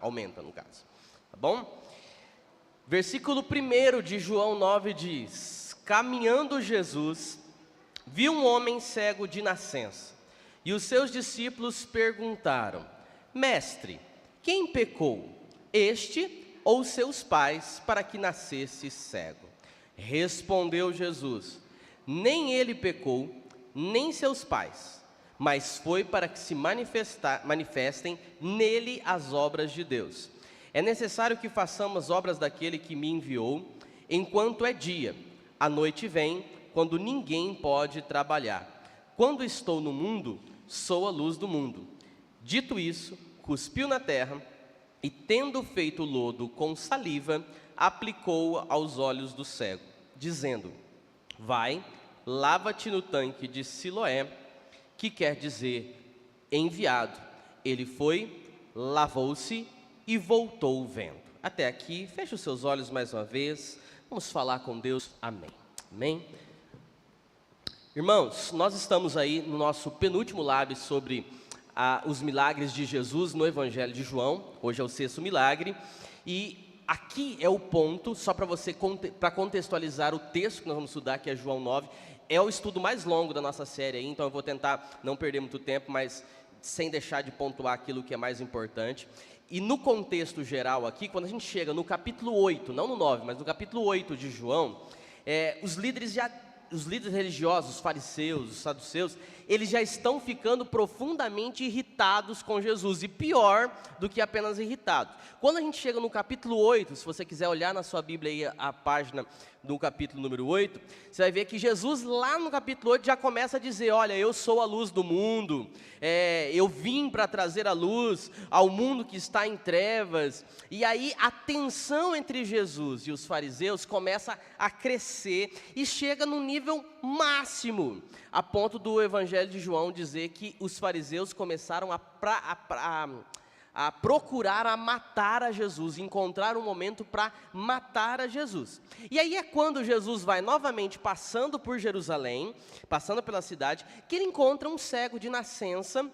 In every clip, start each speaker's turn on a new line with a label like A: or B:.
A: Aumenta, no caso. Tá bom? Versículo 1 de João 9 diz: Caminhando Jesus, viu um homem cego de nascença. E os seus discípulos perguntaram: Mestre, quem pecou, este ou seus pais, para que nascesse cego? Respondeu Jesus: Nem ele pecou, nem seus pais, mas foi para que se manifestem nele as obras de Deus. É necessário que façamos obras daquele que me enviou, enquanto é dia. A noite vem, quando ninguém pode trabalhar. Quando estou no mundo, sou a luz do mundo. Dito isso, cuspiu na terra e, tendo feito lodo com saliva, aplicou aos olhos do cego, dizendo: Vai, lava-te no tanque de Siloé, que quer dizer enviado. Ele foi, lavou-se e voltou vendo. Até aqui, feche os seus olhos mais uma vez, vamos falar com Deus. Amém. Amém. Irmãos, nós estamos aí no nosso penúltimo live sobre os milagres de Jesus no Evangelho de João. Hoje é o 6º milagre, e aqui é o ponto, só para você, para contextualizar o texto que nós vamos estudar, que é João 9, é o estudo mais longo da nossa série aí, então eu vou tentar não perder muito tempo, mas sem deixar de pontuar aquilo que é mais importante. E no contexto geral aqui, quando a gente chega no capítulo 8, não no 9, mas no capítulo 8 de João, os líderes religiosos, os fariseus, os saduceus, eles já estão ficando profundamente irritados com Jesus, e pior do que apenas irritados. Quando a gente chega no capítulo 8, se você quiser olhar na sua Bíblia aí a página do capítulo número 8, você vai ver que Jesus lá no capítulo 8 já começa a dizer: olha, eu sou a luz do mundo, eu vim para trazer a luz ao mundo que está em trevas. E aí a tensão entre Jesus e os fariseus começa a crescer e chega num nível máximo, a ponto do Evangelho de João dizer que os fariseus começaram a procurar a matar a Jesus, encontrar um momento para matar a Jesus. E aí é quando Jesus vai novamente passando por Jerusalém, passando pela cidade, que ele encontra um cego de nascença.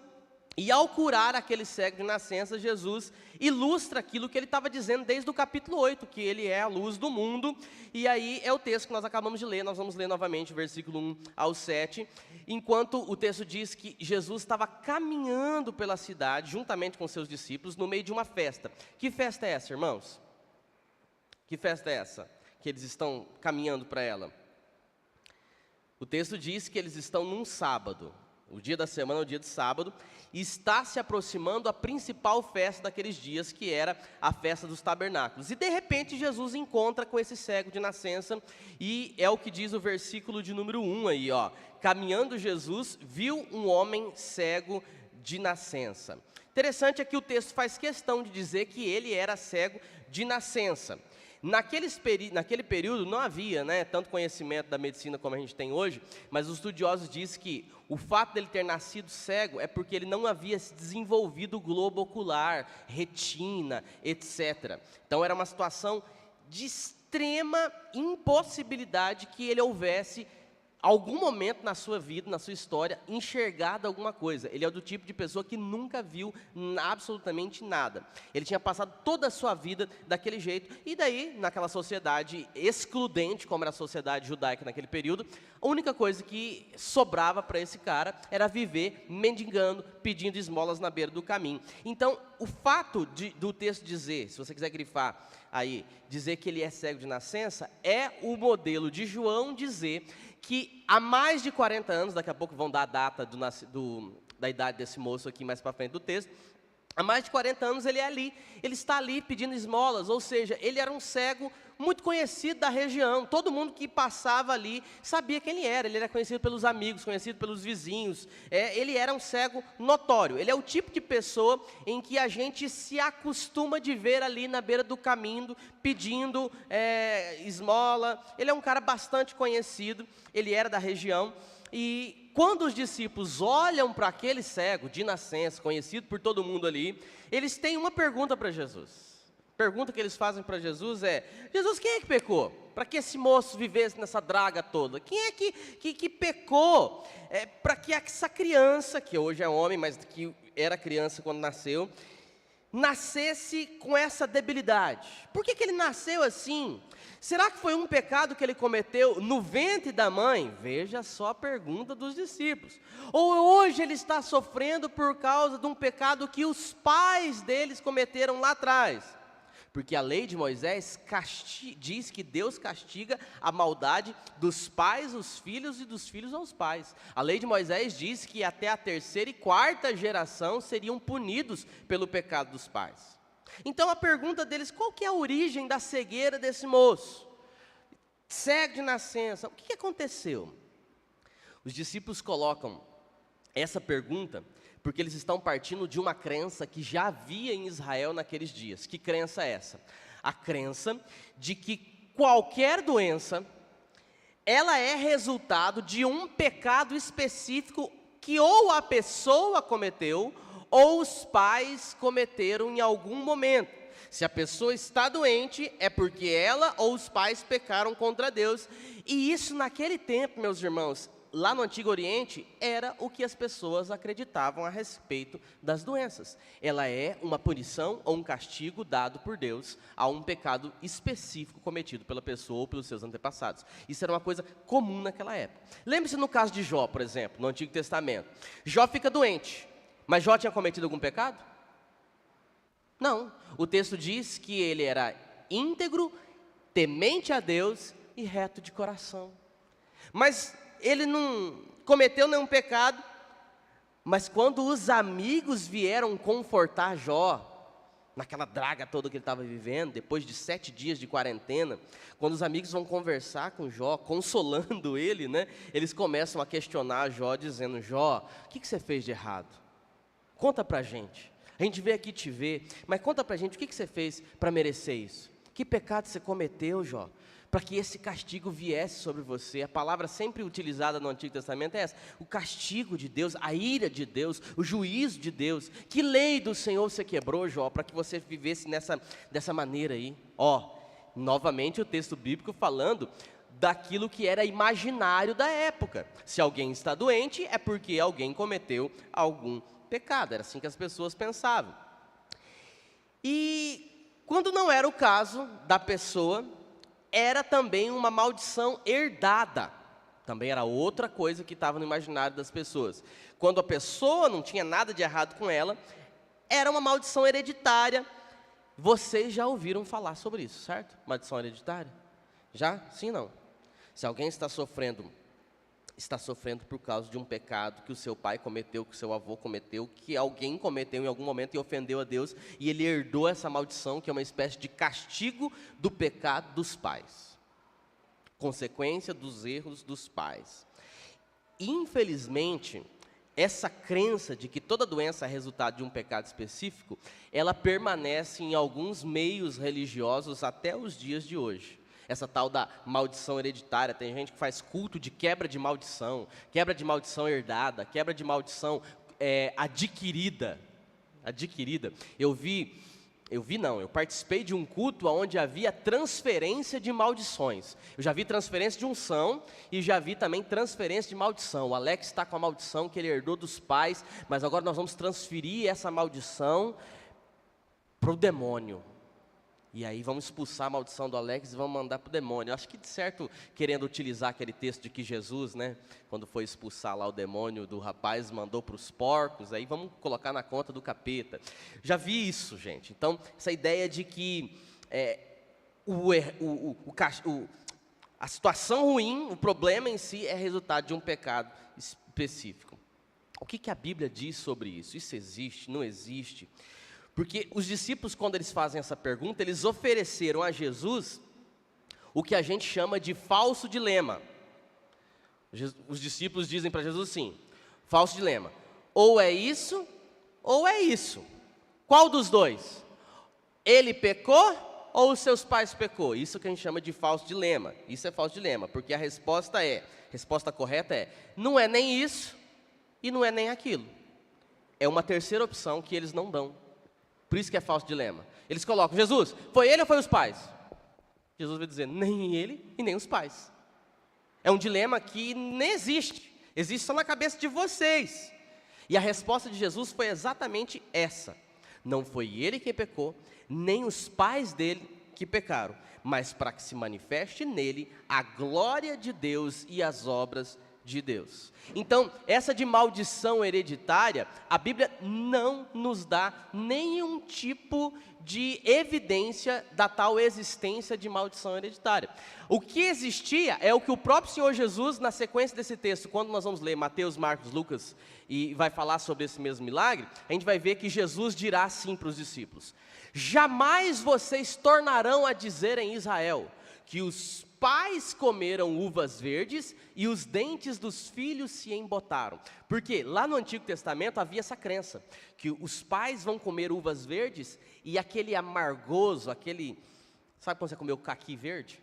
A: E ao curar aquele cego de nascença, Jesus ilustra aquilo que ele estava dizendo desde o capítulo 8, que ele é a luz do mundo. E aí é o texto que nós acabamos de ler, nós vamos ler novamente, versículo 1 ao 7. Enquanto o texto diz que Jesus estava caminhando pela cidade, juntamente com seus discípulos, no meio de uma festa. Que festa é essa, irmãos? Que festa é essa que eles estão caminhando para ela? O texto diz que eles estão num sábado. O dia da semana é o dia de sábado, e está se aproximando a principal festa daqueles dias, que era a festa dos tabernáculos. E de repente Jesus encontra com esse cego de nascença, e é o que diz o versículo de número 1 aí, ó. Caminhando Jesus, viu um homem cego de nascença. Interessante é que o texto faz questão de dizer que ele era cego de nascença. Naquele período não havia tanto conhecimento da medicina como a gente tem hoje, mas os estudiosos dizem que o fato dele ter nascido cego é porque ele não havia se desenvolvido o globo ocular, retina, etc. Então era uma situação de extrema impossibilidade que ele houvesse algum momento na sua vida, na sua história, enxergado alguma coisa. Ele é do tipo de pessoa que nunca viu absolutamente nada. Ele tinha passado toda a sua vida daquele jeito, e daí, naquela sociedade excludente, como era a sociedade judaica naquele período, a única coisa que sobrava para esse cara era viver mendigando, pedindo esmolas na beira do caminho. Então, o fato do texto dizer, se você quiser grifar aí, dizer que ele é cego de nascença, é o modelo de João dizer que há mais de 40 anos, daqui a pouco vão dar a data da idade desse moço aqui mais para frente do texto, há mais de 40 anos ele está ali pedindo esmolas, ou seja, ele era um cego muito conhecido da região. Todo mundo que passava ali sabia quem ele era conhecido pelos amigos, conhecido pelos vizinhos, ele era um cego notório. Ele é o tipo de pessoa em que a gente se acostuma de ver ali na beira do caminho, pedindo esmola. Ele é um cara bastante conhecido, ele era da região, e quando os discípulos olham para aquele cego de nascença, conhecido por todo mundo ali, eles têm uma pergunta para Jesus. A pergunta que eles fazem para Jesus é: Jesus, quem é que pecou? Para que esse moço vivesse nessa draga toda? Quem é que pecou? Para que essa criança, que hoje é homem, mas que era criança quando nasceu, nascesse com essa debilidade? Por que ele nasceu assim? Será que foi um pecado que ele cometeu no ventre da mãe? Veja só a pergunta dos discípulos. Ou hoje ele está sofrendo por causa de um pecado que os pais deles cometeram lá atrás? Porque a lei de Moisés diz que Deus castiga a maldade dos pais aos filhos e dos filhos aos pais. A lei de Moisés diz que até a terceira e quarta geração seriam punidos pelo pecado dos pais. Então a pergunta deles: qual que é a origem da cegueira desse moço? Cego de nascença, o que aconteceu? Os discípulos colocam essa pergunta porque eles estão partindo de uma crença que já havia em Israel naqueles dias. Que crença é essa? A crença de que qualquer doença, ela é resultado de um pecado específico que ou a pessoa cometeu, ou os pais cometeram em algum momento. Se a pessoa está doente, é porque ela ou os pais pecaram contra Deus. E isso naquele tempo, meus irmãos, lá no Antigo Oriente, era o que as pessoas acreditavam a respeito das doenças. Ela é uma punição ou um castigo dado por Deus a um pecado específico cometido pela pessoa ou pelos seus antepassados. Isso era uma coisa comum naquela época. Lembre-se no caso de Jó, por exemplo, no Antigo Testamento. Jó fica doente, mas Jó tinha cometido algum pecado? Não. O texto diz que ele era íntegro, temente a Deus e reto de coração. Mas ele não cometeu nenhum pecado. Mas quando os amigos vieram confortar Jó, naquela draga toda que ele estava vivendo, depois de 7 dias de quarentena, quando os amigos vão conversar com Jó, consolando ele, né, eles começam a questionar Jó, dizendo: Jó, o que você fez de errado? Conta pra gente. A gente veio aqui te ver, mas conta pra gente o que você fez para merecer isso. Que pecado você cometeu, Jó, para que esse castigo viesse sobre você? A palavra sempre utilizada no Antigo Testamento é essa: o castigo de Deus, a ira de Deus, o juízo de Deus. Que lei do Senhor você quebrou, Jó, para que você vivesse dessa maneira aí? Novamente o texto bíblico falando daquilo que era imaginário da época. Se alguém está doente, é porque alguém cometeu algum pecado. Era assim que as pessoas pensavam. E quando não era o caso da pessoa, era também uma maldição herdada. Também era outra coisa que estava no imaginário das pessoas. Quando a pessoa não tinha nada de errado com ela, era uma maldição hereditária. Vocês já ouviram falar sobre isso, certo? Maldição hereditária? Já? Sim, não. Se alguém está sofrendo por causa de um pecado que o seu pai cometeu, que o seu avô cometeu, que alguém cometeu em algum momento e ofendeu a Deus, e ele herdou essa maldição, que é uma espécie de castigo do pecado dos pais, consequência dos erros dos pais. Infelizmente, essa crença de que toda doença é resultado de um pecado específico, ela permanece em alguns meios religiosos até os dias de hoje. Essa tal da maldição hereditária. Tem gente que faz culto de quebra de maldição herdada, quebra de maldição adquirida. Eu participei de um culto onde havia transferência de maldições. Eu já vi transferência de unção e já vi também transferência de maldição. O Alex está com a maldição que ele herdou dos pais, mas agora nós vamos transferir essa maldição para o demônio. E aí vamos expulsar a maldição do Alex e vamos mandar para o demônio. Eu acho que de certo, querendo utilizar aquele texto de que Jesus, né, quando foi expulsar lá o demônio do rapaz, mandou para os porcos, aí vamos colocar na conta do capeta. Já vi isso, gente. Então, essa ideia de que a situação ruim, o problema em si é resultado de um pecado específico. O que a Bíblia diz sobre isso? Isso existe? Não existe? Porque os discípulos, quando eles fazem essa pergunta, eles ofereceram a Jesus o que a gente chama de falso dilema. Os discípulos dizem para Jesus assim: falso dilema, ou é isso, ou é isso. Qual dos dois? Ele pecou ou os seus pais pecou? Isso que a gente chama de falso dilema. Isso é falso dilema, porque a resposta correta é: não é nem isso e não é nem aquilo. É uma terceira opção que eles não dão. Por isso que é falso dilema. Eles colocam: Jesus, foi ele ou foi os pais? Jesus vai dizer: nem ele e nem os pais. É um dilema que nem existe. Existe só na cabeça de vocês. E a resposta de Jesus foi exatamente essa: Não foi ele que pecou, nem os pais dele que pecaram, mas para que se manifeste nele a glória de Deus e as obras de Deus. Então, essa de maldição hereditária, a Bíblia não nos dá nenhum tipo de evidência da tal existência de maldição hereditária. O que existia é o que o próprio Senhor Jesus, na sequência desse texto, quando nós vamos ler Mateus, Marcos, Lucas, e vai falar sobre esse mesmo milagre, a gente vai ver que Jesus dirá assim para os discípulos: jamais vocês tornarão a dizer em Israel que os pais comeram uvas verdes e os dentes dos filhos se embotaram. Porque lá no Antigo Testamento havia essa crença, que os pais vão comer uvas verdes e aquele amargoso, aquele, sabe quando você comeu caqui verde?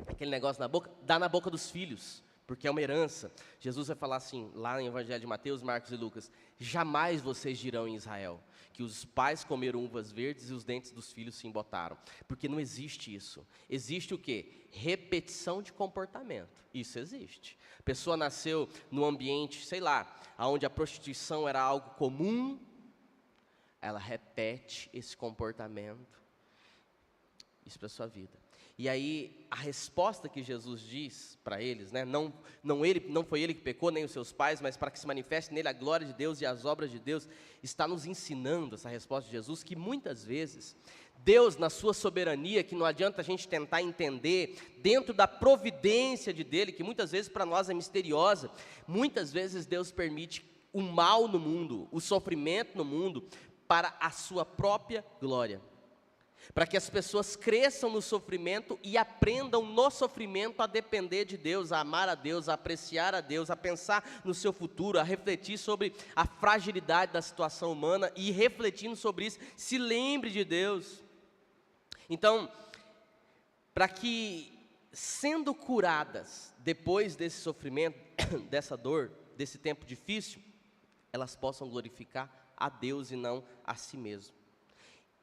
A: Aquele negócio na boca, dá na boca dos filhos, porque é uma herança. Jesus vai falar assim, lá no Evangelho de Mateus, Marcos e Lucas: jamais vocês dirão em Israel que os pais comeram uvas verdes e os dentes dos filhos se embotaram, porque não existe isso. Existe o quê? Repetição de comportamento. Isso existe. A pessoa nasceu num ambiente, sei lá, onde a prostituição era algo comum, ela repete esse comportamento, isso para a sua vida. E aí, a resposta que Jesus diz para eles, né, não foi ele que pecou, nem os seus pais, mas para que se manifeste nele a glória de Deus e as obras de Deus, está nos ensinando, essa resposta de Jesus, que muitas vezes, Deus, na sua soberania, que não adianta a gente tentar entender, dentro da providência dele, que muitas vezes para nós é misteriosa, muitas vezes Deus permite o mal no mundo, o sofrimento no mundo, para a sua própria glória. Para que as pessoas cresçam no sofrimento e aprendam no sofrimento a depender de Deus, a amar a Deus, a apreciar a Deus, a pensar no seu futuro, a refletir sobre a fragilidade da situação humana e, refletindo sobre isso, se lembre de Deus. Então, para que, sendo curadas depois desse sofrimento, dessa dor, desse tempo difícil, elas possam glorificar a Deus e não a si mesmo.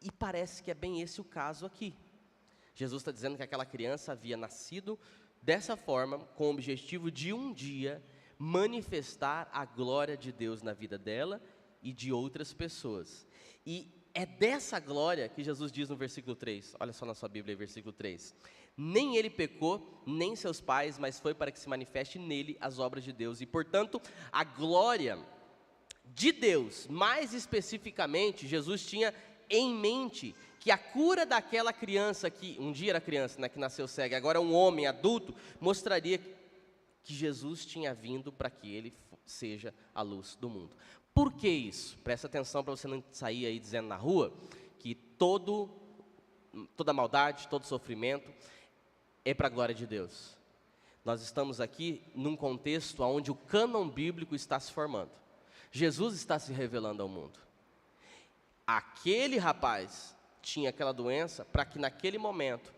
A: E parece que é bem esse o caso aqui. Jesus está dizendo que aquela criança havia nascido dessa forma, com o objetivo de um dia manifestar a glória de Deus na vida dela e de outras pessoas. E é dessa glória que Jesus diz no versículo 3, olha só na sua Bíblia, versículo 3. Nem ele pecou, nem seus pais, mas foi para que se manifeste nele as obras de Deus. E portanto, a glória de Deus, mais especificamente, Jesus tinha em mente que a cura daquela criança, que um dia era criança, né, que nasceu cega, agora é um homem adulto, mostraria que Jesus tinha vindo para que ele seja a luz do mundo. Por que isso? Presta atenção para você não sair aí dizendo na rua que toda maldade, todo sofrimento é para a glória de Deus. Nós estamos aqui num contexto onde o cânon bíblico está se formando. Jesus está se revelando ao mundo. Aquele rapaz tinha aquela doença para que naquele momento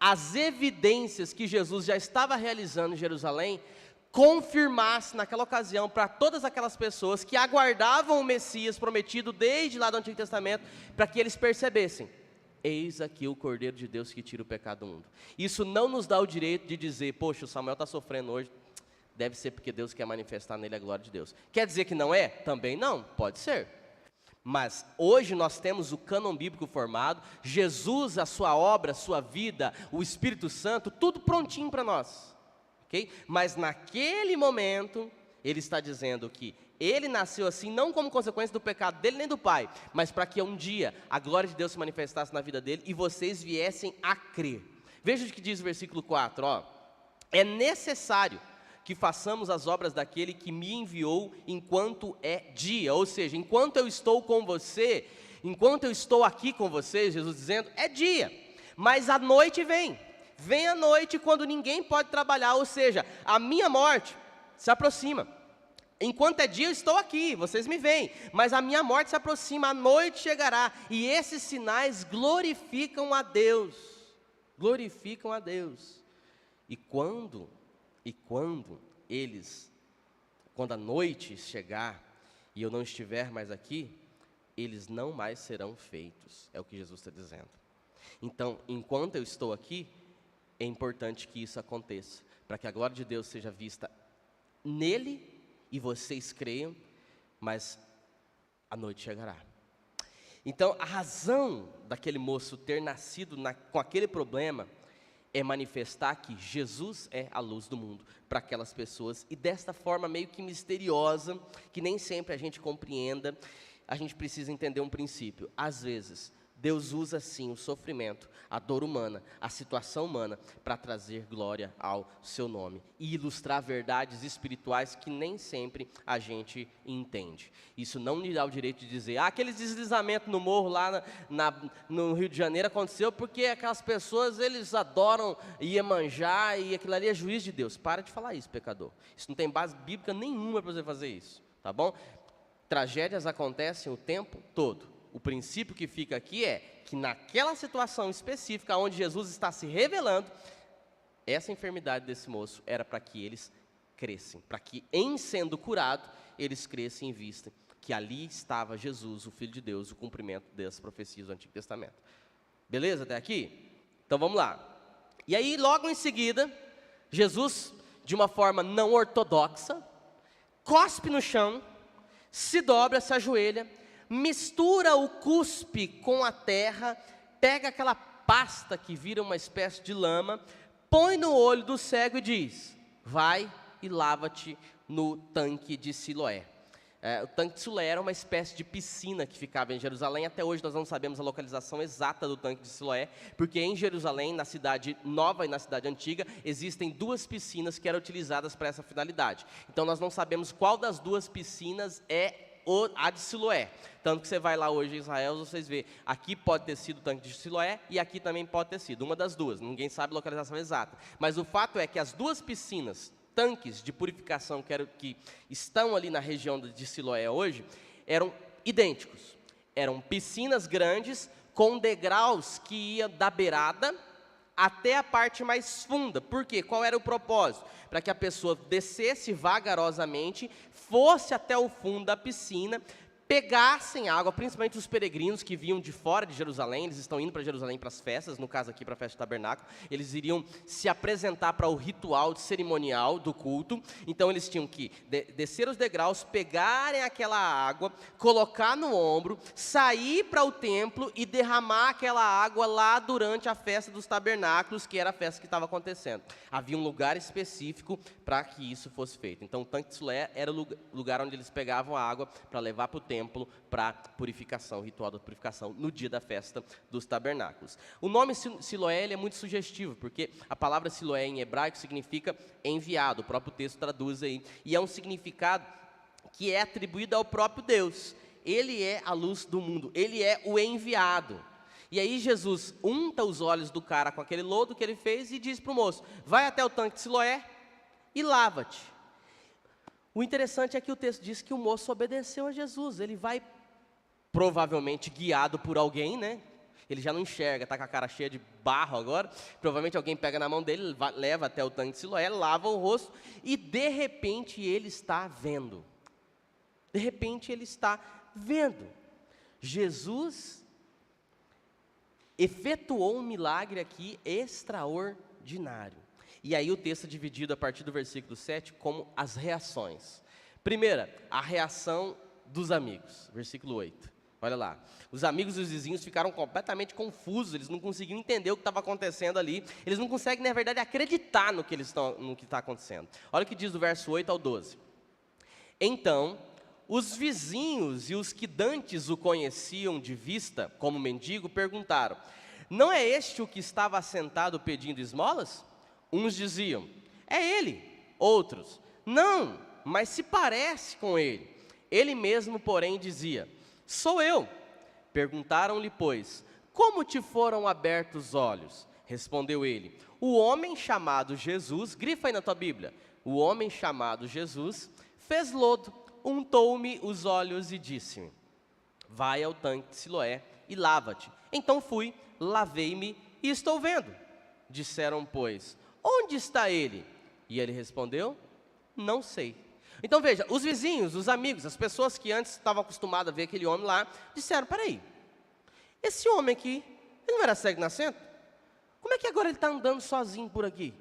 A: as evidências que Jesus já estava realizando em Jerusalém confirmasse naquela ocasião para todas aquelas pessoas que aguardavam o Messias prometido desde lá do Antigo Testamento, para que eles percebessem: eis aqui o Cordeiro de Deus que tira o pecado do mundo. Isso não nos dá o direito de dizer: poxa, o Samuel está sofrendo hoje, deve ser porque Deus quer manifestar nele a glória de Deus. Quer dizer que não é? Também não, pode ser. Mas hoje nós temos o cânon bíblico formado, Jesus, a sua obra, a sua vida, o Espírito Santo, tudo prontinho para nós, ok? Mas naquele momento, ele está dizendo que ele nasceu assim, não como consequência do pecado dele nem do pai, mas para que um dia a glória de Deus se manifestasse na vida dele e vocês viessem a crer. Veja o que diz o versículo 4, ó. É necessário que façamos as obras daquele que me enviou enquanto é dia, ou seja, enquanto eu estou com você, enquanto eu estou aqui com vocês, Jesus dizendo, é dia, mas a noite vem a noite quando ninguém pode trabalhar, ou seja, a minha morte se aproxima. Enquanto é dia eu estou aqui, vocês me veem, mas a minha morte se aproxima, a noite chegará, e esses sinais glorificam a Deus, e quando a noite chegar, e eu não estiver mais aqui, eles não mais serão feitos, é o que Jesus está dizendo. Então, enquanto eu estou aqui, é importante que isso aconteça, para que a glória de Deus seja vista nele, e vocês creiam, mas a noite chegará. Então, a razão daquele moço ter nascido com aquele problema é manifestar que Jesus é a luz do mundo para aquelas pessoas, e desta forma meio que misteriosa, que nem sempre a gente compreenda, a gente precisa entender um princípio. Às vezes, Deus usa sim o sofrimento, a dor humana, a situação humana, para trazer glória ao seu nome e ilustrar verdades espirituais que nem sempre a gente entende. Isso não lhe dá o direito de dizer, aquele deslizamento no morro lá no Rio de Janeiro aconteceu porque aquelas pessoas, eles adoram Iemanjá e aquilo ali é juiz de Deus. Para de falar isso, pecador. Isso não tem base bíblica nenhuma para você fazer isso, tá bom? Tragédias acontecem o tempo todo. O princípio que fica aqui é que naquela situação específica, onde Jesus está se revelando, essa enfermidade desse moço era para que eles crescem, para que em sendo curado, eles crescem em vista que ali estava Jesus, o Filho de Deus, o cumprimento das profecias do Antigo Testamento. Beleza até aqui? Então vamos lá. E aí logo em seguida, Jesus, de uma forma não ortodoxa, cospe no chão, se dobra, se ajoelha, mistura o cuspe com a terra, pega aquela pasta que vira uma espécie de lama, põe no olho do cego e diz, vai e lava-te no tanque de Siloé. O tanque de Siloé era uma espécie de piscina que ficava em Jerusalém. Até hoje nós não sabemos a localização exata do tanque de Siloé, porque em Jerusalém, na cidade nova e na cidade antiga, existem duas piscinas que eram utilizadas para essa finalidade. Então nós não sabemos qual das duas piscinas é a de Siloé. Tanto que você vai lá hoje em Israel, vocês vê, aqui pode ter sido o tanque de Siloé e aqui também pode ter sido, uma das duas, ninguém sabe a localização exata. Mas o fato é que as duas piscinas, tanques de purificação que estão ali na região de Siloé hoje, eram idênticos. Eram piscinas grandes com degraus que iam da beirada até a parte mais funda. Por quê? Qual era o propósito? Para que a pessoa descesse vagarosamente, fosse até o fundo da piscina, pegassem água, principalmente os peregrinos que vinham de fora de Jerusalém, eles estão indo para Jerusalém para as festas, no caso aqui para a festa do tabernáculo, eles iriam se apresentar para o ritual cerimonial do culto, então eles tinham que descer os degraus, pegarem aquela água, colocar no ombro, sair para o templo e derramar aquela água lá durante a festa dos tabernáculos, que era a festa que estava acontecendo. Havia um lugar específico para que isso fosse feito. Então o tanque de Siloé era o lugar onde eles pegavam a água para levar para o templo para purificação, ritual da purificação, no dia da festa dos tabernáculos. O nome Siloé ele é muito sugestivo, porque a palavra Siloé em hebraico significa enviado, o próprio texto traduz aí, e é um significado que é atribuído ao próprio Deus. Ele é a luz do mundo, ele é o enviado. E aí Jesus unta os olhos do cara com aquele lodo que ele fez e diz para o moço, vai até o tanque de Siloé e lava-te. O interessante é que o texto diz que o moço obedeceu a Jesus, ele vai provavelmente guiado por alguém, né? Ele já não enxerga, está com a cara cheia de barro agora, provavelmente alguém pega na mão dele, leva até o tanque de Siloé, lava o rosto e de repente ele está vendo. De repente ele está vendo. Jesus efetuou um milagre aqui extraordinário. E aí o texto é dividido a partir do versículo 7 como as reações. Primeira, a reação dos amigos, versículo 8. Olha lá, os amigos e os vizinhos ficaram completamente confusos, eles não conseguiam entender o que estava acontecendo ali, eles não conseguem, na verdade, acreditar no que está acontecendo. Olha o que diz do verso 8 ao 12. Então, os vizinhos e os que dantes o conheciam de vista, como mendigo, perguntaram, não é este o que estava assentado pedindo esmolas? Uns diziam, é ele. Outros, não, mas se parece com ele. Ele mesmo, porém, dizia, sou eu. Perguntaram-lhe, pois, como te foram abertos os olhos? Respondeu ele, o homem chamado Jesus, grifa aí na tua Bíblia, o homem chamado Jesus fez lodo, untou-me os olhos e disse-me, vai ao tanque de Siloé e lava-te. Então fui, lavei-me e estou vendo. Disseram, pois, onde está ele? E ele respondeu, não sei. Então veja, os vizinhos, os amigos, as pessoas que antes estavam acostumadas a ver aquele homem lá, disseram, peraí, esse homem aqui, ele não era cego nascendo? Como é que agora ele está andando sozinho por aqui?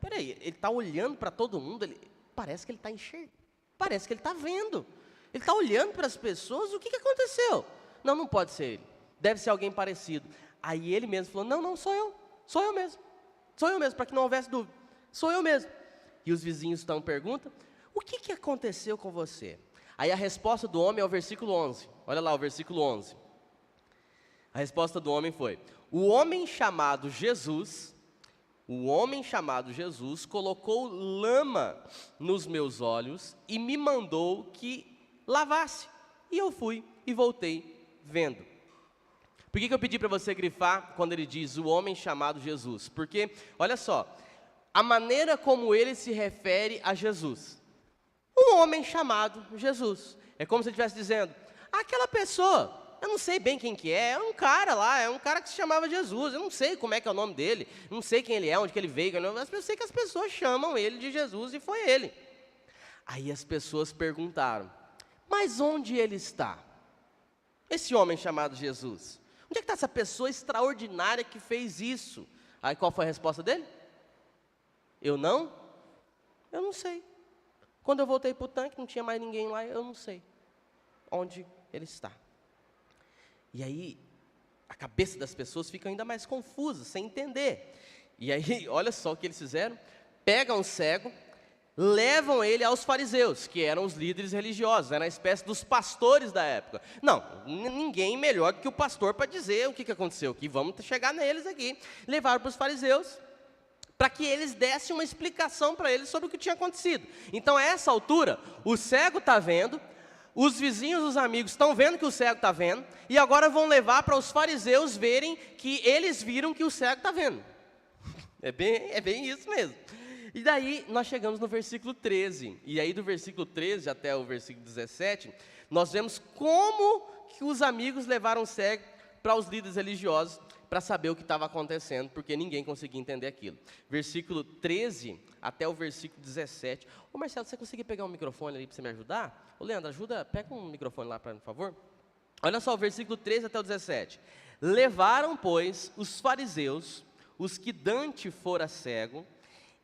A: Peraí, ele está olhando para todo mundo, parece que ele está enxergando, parece que ele está vendo. Ele está olhando para as pessoas, o que aconteceu? não pode ser ele, deve ser alguém parecido. Aí ele mesmo falou, não, sou eu mesmo, para que não houvesse dúvida, sou eu mesmo. E os vizinhos então perguntam, o que aconteceu com você? Aí a resposta do homem é o versículo 11, olha lá o versículo 11. A resposta do homem foi, o homem chamado Jesus colocou lama nos meus olhos e me mandou que lavasse. E eu fui e voltei vendo. Por que eu pedi para você grifar quando ele diz o homem chamado Jesus? Porque, olha só, a maneira como ele se refere a Jesus. Um homem chamado Jesus. É como se ele estivesse dizendo, aquela pessoa, eu não sei bem quem que é um cara lá, é um cara que se chamava Jesus, eu não sei como é que é o nome dele, não sei quem ele é, onde que ele veio, mas eu sei que as pessoas chamam ele de Jesus e foi ele. Aí as pessoas perguntaram, mas onde ele está? Esse homem chamado Jesus. Onde é que está essa pessoa extraordinária que fez isso? Aí qual foi a resposta dele? Eu não sei. Quando eu voltei para o tanque, não tinha mais ninguém lá, eu não sei onde ele está. E aí, a cabeça das pessoas fica ainda mais confusa, sem entender. E aí, olha só o que eles fizeram. Pegam o cego, levam ele aos fariseus, que eram os líderes religiosos, eram a espécie dos pastores da época. Não, ninguém melhor do que o pastor para dizer o que aconteceu, que vamos chegar neles aqui. Levaram para os fariseus, para que eles dessem uma explicação para eles sobre o que tinha acontecido. Então, a essa altura, o cego está vendo, os vizinhos, os amigos estão vendo que o cego está vendo, e agora vão levar para os fariseus verem que eles viram que o cego está vendo. É bem isso mesmo. E daí nós chegamos no versículo 13, e aí do versículo 13 até o versículo 17, nós vemos como que os amigos levaram o cego para os líderes religiosos, para saber o que estava acontecendo, porque ninguém conseguia entender aquilo. Versículo 13 até o versículo 17. Ô Marcelo, você conseguir pegar um microfone ali para você me ajudar? Ô Leandro, pega um microfone lá para mim, por favor. Olha só, o versículo 13 até o 17. Levaram, pois, os fariseus, os que dante fora cego,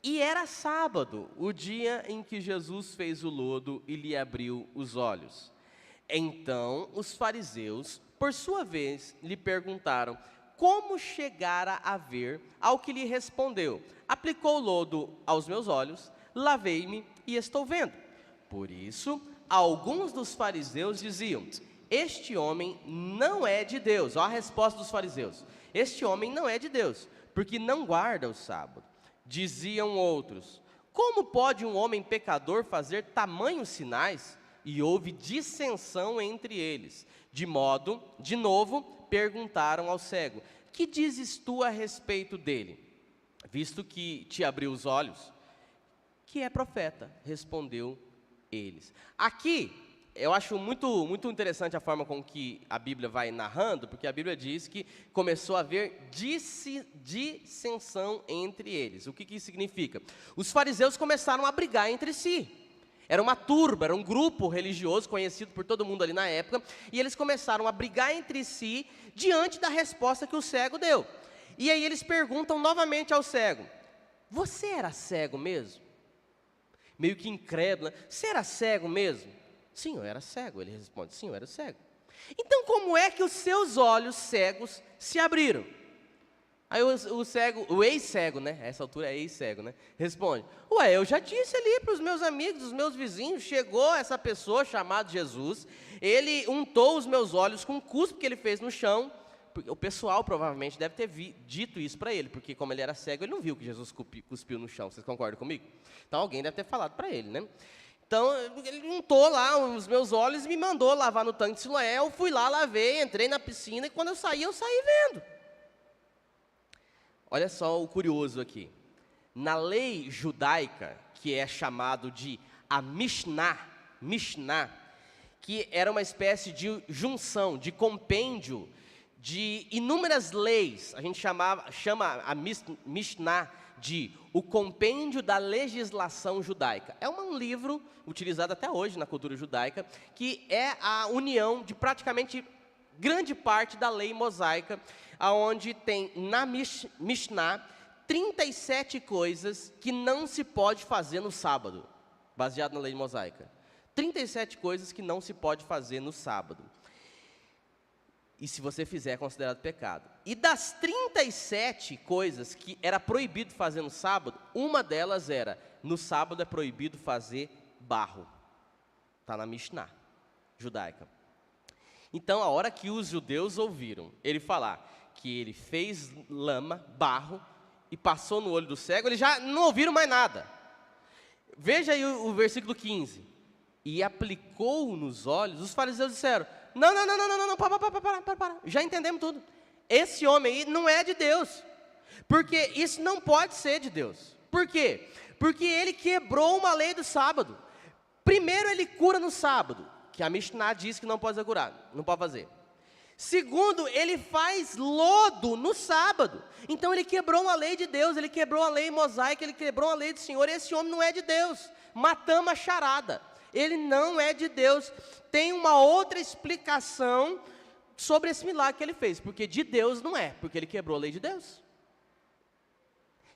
A: e era sábado, o dia em que Jesus fez o lodo e lhe abriu os olhos. Então, os fariseus, por sua vez, lhe perguntaram, como chegara a ver, ao que lhe respondeu, aplicou lodo aos meus olhos, lavei-me e estou vendo. Por isso, alguns dos fariseus diziam, este homem não é de Deus. Olha a resposta dos fariseus, este homem não é de Deus, porque não guarda o sábado. Diziam outros, como pode um homem pecador fazer tamanhos sinais? E houve dissensão entre eles, de novo, perguntaram ao cego, que dizes tu a respeito dele? Visto que te abriu os olhos, que é profeta, respondeu eles. Aqui, eu acho muito interessante a forma com que a Bíblia vai narrando, porque a Bíblia diz que começou a haver dissensão entre eles. O que isso significa? Os fariseus começaram a brigar entre si. Era uma turba, era um grupo religioso conhecido por todo mundo ali na época, e eles começaram a brigar entre si diante da resposta que o cego deu. E aí eles perguntam novamente ao cego, você era cego mesmo? Meio que incrédulo, né? Você era cego mesmo? Sim, eu era cego. Ele responde, sim, eu era cego. Então como é que os seus olhos cegos se abriram? Aí o cego, o ex-cego, né? A essa altura é ex-cego, né? Responde, ué, eu já disse ali para os meus amigos, os meus vizinhos, chegou essa pessoa chamada Jesus, ele untou os meus olhos com um cuspe que ele fez no chão, o pessoal provavelmente deve ter dito isso para ele, porque como ele era cego, ele não viu que Jesus cuspiu no chão, vocês concordam comigo? Então alguém deve ter falado para ele, né? Então ele untou lá os meus olhos e me mandou lavar no tanque de Siloé, eu fui lá, lavei, entrei na piscina e quando eu saí vendo. Olha só o curioso aqui. Na lei judaica, que é chamado de a Mishnah, que era uma espécie de junção, de compêndio, de inúmeras leis, a gente chama a Mishnah de o compêndio da legislação judaica. É um livro utilizado até hoje na cultura judaica, que é a união de praticamente grande parte da lei mosaica, aonde tem na Mishnah 37 coisas que não se pode fazer no sábado, baseado na lei mosaica. 37 coisas que não se pode fazer no sábado. E se você fizer, é considerado pecado. E das 37 coisas que era proibido fazer no sábado, uma delas era, no sábado é proibido fazer barro. Está na Mishnah judaica. Então, a hora que os judeus ouviram ele falar que ele fez lama, barro, e passou no olho do cego, eles já não ouviram mais nada. Veja aí o versículo 15. E aplicou nos olhos, os fariseus disseram, não, para. Já entendemos tudo. Esse homem aí não é de Deus. Porque isso não pode ser de Deus. Por quê? Porque ele quebrou uma lei do sábado. Primeiro, ele cura no sábado, que a Mishnah diz que não pode curar, não pode fazer. Segundo, ele faz lodo no sábado. Então, ele quebrou uma lei de Deus, ele quebrou a lei mosaica, ele quebrou a lei do Senhor. E esse homem não é de Deus. Matamos a charada. Ele não é de Deus. Tem uma outra explicação sobre esse milagre que ele fez. Porque de Deus não é, porque ele quebrou a lei de Deus.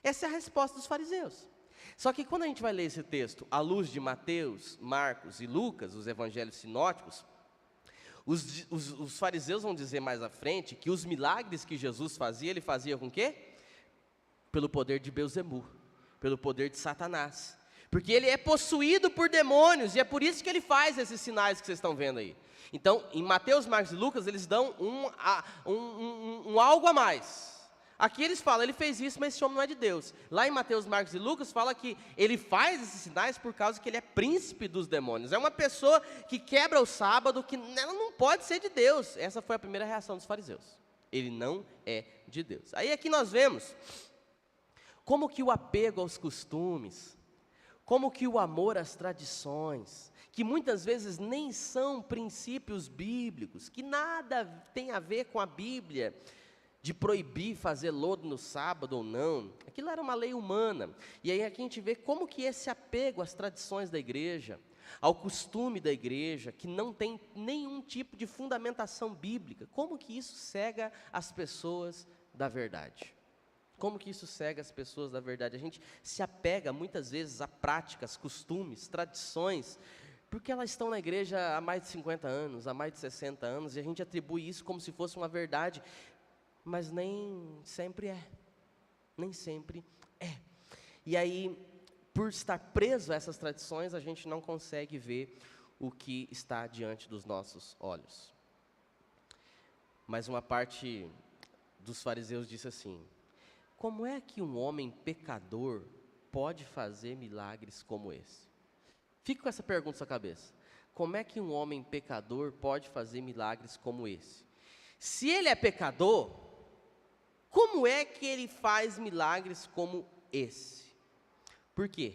A: Essa é a resposta dos fariseus. Só que quando a gente vai ler esse texto, à luz de Mateus, Marcos e Lucas, os evangelhos sinóticos, os fariseus vão dizer mais à frente que os milagres que Jesus fazia, ele fazia com o quê? Pelo poder de Belzebu, pelo poder de Satanás. Porque ele é possuído por demônios, e é por isso que ele faz esses sinais que vocês estão vendo aí. Então, em Mateus, Marcos e Lucas, eles dão um algo a mais. Aqui eles falam, ele fez isso, mas esse homem não é de Deus. Lá em Mateus, Marcos e Lucas, fala que ele faz esses sinais por causa que ele é príncipe dos demônios. É uma pessoa que quebra o sábado, que ela não pode ser de Deus. Essa foi a primeira reação dos fariseus. Ele não é de Deus. Aí aqui nós vemos como que o apego aos costumes, como que o amor às tradições, que muitas vezes nem são princípios bíblicos, que nada tem a ver com a Bíblia, de proibir fazer lodo no sábado ou não, aquilo era uma lei humana. E aí aqui a gente vê como que esse apego às tradições da igreja, ao costume da igreja, que não tem nenhum tipo de fundamentação bíblica, como que isso cega as pessoas da verdade. Como que isso cega as pessoas da verdade? A gente se apega muitas vezes a práticas, costumes, tradições, porque elas estão na igreja há mais de 50 anos, há mais de 60 anos, e a gente atribui isso como se fosse uma verdade, mas nem sempre é, nem sempre é. E aí, por estar preso a essas tradições, a gente não consegue ver o que está diante dos nossos olhos. Mas uma parte dos fariseus disse assim, como é que um homem pecador pode fazer milagres como esse? Fique com essa pergunta na sua cabeça. Como é que um homem pecador pode fazer milagres como esse? Se ele é pecador, como é que ele faz milagres como esse? Por quê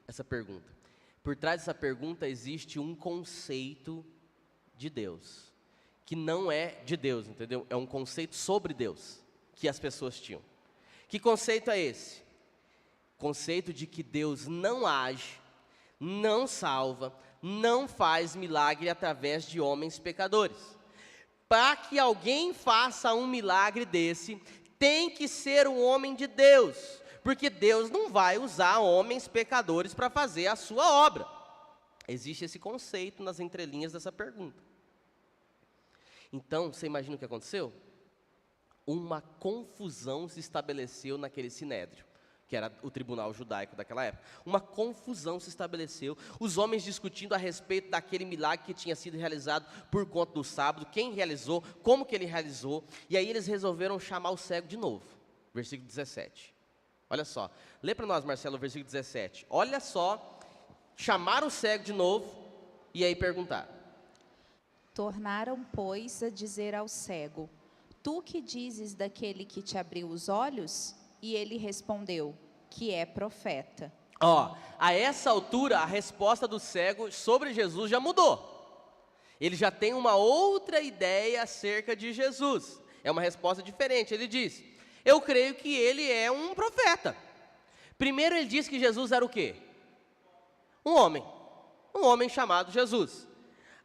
A: essa pergunta? Por trás dessa pergunta existe um conceito de Deus, que não é de Deus, entendeu? É um conceito sobre Deus, que as pessoas tinham. Que conceito é esse? Conceito de que Deus não age, não salva, não faz milagre através de homens pecadores. Para que alguém faça um milagre desse, tem que ser um homem de Deus, porque Deus não vai usar homens pecadores para fazer a sua obra. Existe esse conceito nas entrelinhas dessa pergunta. Então, você imagina o que aconteceu? Uma confusão se estabeleceu naquele sinédrio, que era o tribunal judaico daquela época. Uma confusão se estabeleceu, os homens discutindo a respeito daquele milagre que tinha sido realizado por conta do sábado, quem realizou, como que ele realizou, e aí eles resolveram chamar o cego de novo. Versículo 17. Olha só, lê para nós, Marcelo, o versículo 17. Olha só, chamaram o cego de novo, e aí perguntaram.
B: Tornaram, pois, a dizer ao cego, tu que dizes daquele que te abriu os olhos? E ele respondeu, que é profeta.
A: A essa altura, a resposta do cego sobre Jesus já mudou. Ele já tem uma outra ideia acerca de Jesus. É uma resposta diferente. Ele diz, eu creio que ele é um profeta. Primeiro ele disse que Jesus era o quê? Um homem chamado Jesus.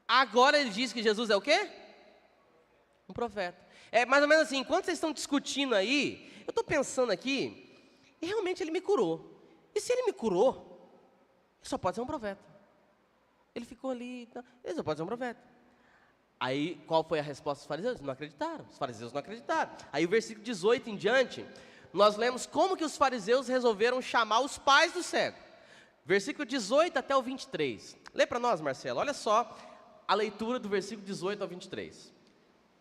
A: Agora ele diz que Jesus é o quê? Um profeta. É mais ou menos assim, enquanto vocês estão discutindo aí, eu estou pensando aqui, e realmente ele me curou. E se ele me curou, ele só pode ser um profeta. Ele ficou ali, ele só pode ser um profeta. Aí, qual foi a resposta dos fariseus? Não acreditaram, os fariseus não acreditaram. Aí o versículo 18 em diante, nós lemos como que os fariseus resolveram chamar os pais do cego. Versículo 18 até o 23. Lê para nós, Marcelo, olha só a leitura do versículo 18 ao 23.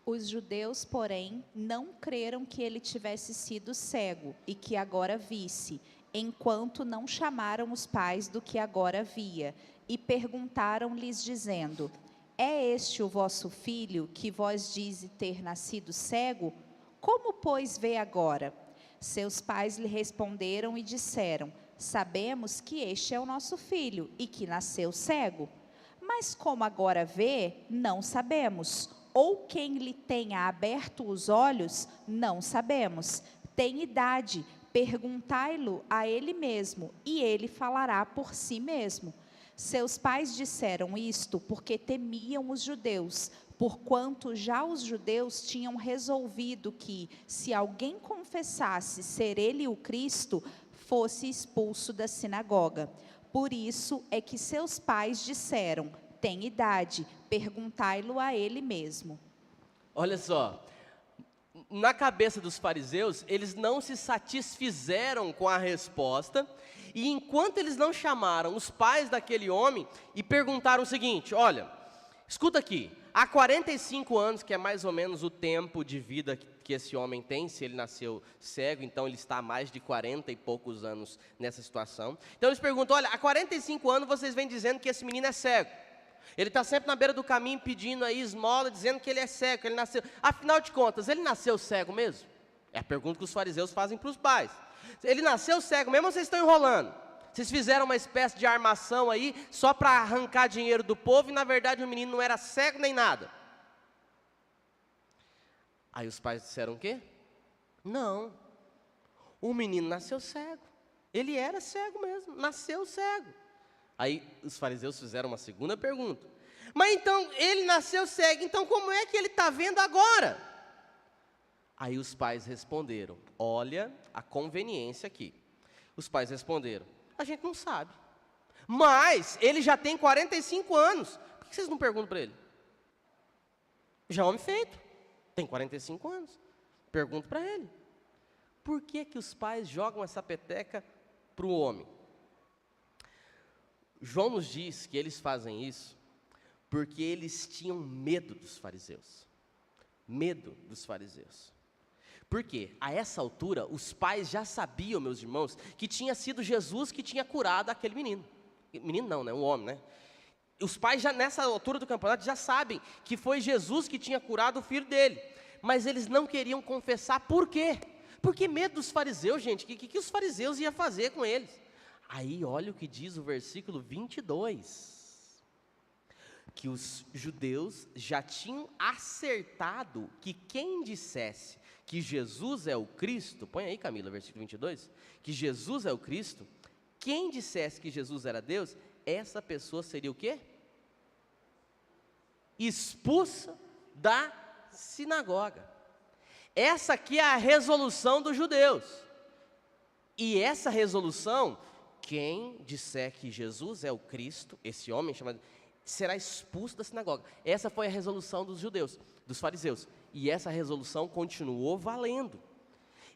B: Os judeus, porém, não creram que ele tivesse sido cego e que agora visse, enquanto não chamaram os pais do que agora via, e perguntaram-lhes dizendo: é este o vosso filho, que vós dize ter nascido cego? Como, pois, vê agora? Seus pais lhe responderam e disseram: sabemos que este é o nosso filho, e que nasceu cego. Mas como agora vê, não sabemos. Ou quem lhe tenha aberto os olhos, não sabemos. Tem idade, perguntai-lo a ele mesmo, e ele falará por si mesmo. Seus pais disseram isto porque temiam os judeus, porquanto já os judeus tinham resolvido que, se alguém confessasse ser ele o Cristo, fosse expulso da sinagoga. Por isso é que seus pais disseram: tem idade, perguntai-lo a ele mesmo.
A: Olha só, na cabeça dos fariseus, eles não se satisfizeram com a resposta, e enquanto eles não chamaram os pais daquele homem e perguntaram o seguinte: olha, escuta aqui, há 45 anos, que é mais ou menos o tempo de vida que esse homem tem, se ele nasceu cego, então ele está há mais de 40 e poucos anos nessa situação. Então eles perguntam: olha, há 45 anos vocês vêm dizendo que esse menino é cego. Ele está sempre na beira do caminho pedindo aí esmola, dizendo que ele é cego, que ele nasceu. Afinal de contas, ele nasceu cego mesmo? É a pergunta que os fariseus fazem para os pais. Ele nasceu cego mesmo ou vocês estão enrolando? Vocês fizeram uma espécie de armação aí, só para arrancar dinheiro do povo, e na verdade o menino não era cego nem nada. Aí os pais disseram o quê? Não, o menino nasceu cego. Ele era cego mesmo, nasceu cego. Aí os fariseus fizeram uma segunda pergunta: mas então, ele nasceu cego, então como é que ele está vendo agora? Aí os pais responderam: olha a conveniência aqui. Os pais responderam: a gente não sabe, mas ele já tem 45 anos, por que vocês não perguntam para ele? Já é homem feito, tem 45 anos, pergunto para ele. Por que que os pais jogam essa peteca para o homem? João nos diz que eles fazem isso porque eles tinham medo dos fariseus. Medo dos fariseus. Por quê? A essa altura, os pais já sabiam, meus irmãos, que tinha sido Jesus que tinha curado aquele menino. Menino não, né? Um homem, né? Os pais já nessa altura do campeonato já sabem que foi Jesus que tinha curado o filho dele. Mas eles não queriam confessar. Por quê? Porque medo dos fariseus, gente. O que os fariseus iam fazer com eles? Aí olha o que diz o versículo 22, que os judeus já tinham acertado que quem dissesse que Jesus é o Cristo, põe aí Camila, versículo 22, que Jesus é o Cristo, quem dissesse que Jesus era Deus, essa pessoa seria o quê? Expulsa da sinagoga. Essa aqui é a resolução dos judeus, e essa resolução, quem disser que Jesus é o Cristo, esse homem chamado, será expulso da sinagoga. Essa foi a resolução dos judeus, dos fariseus. E essa resolução continuou valendo.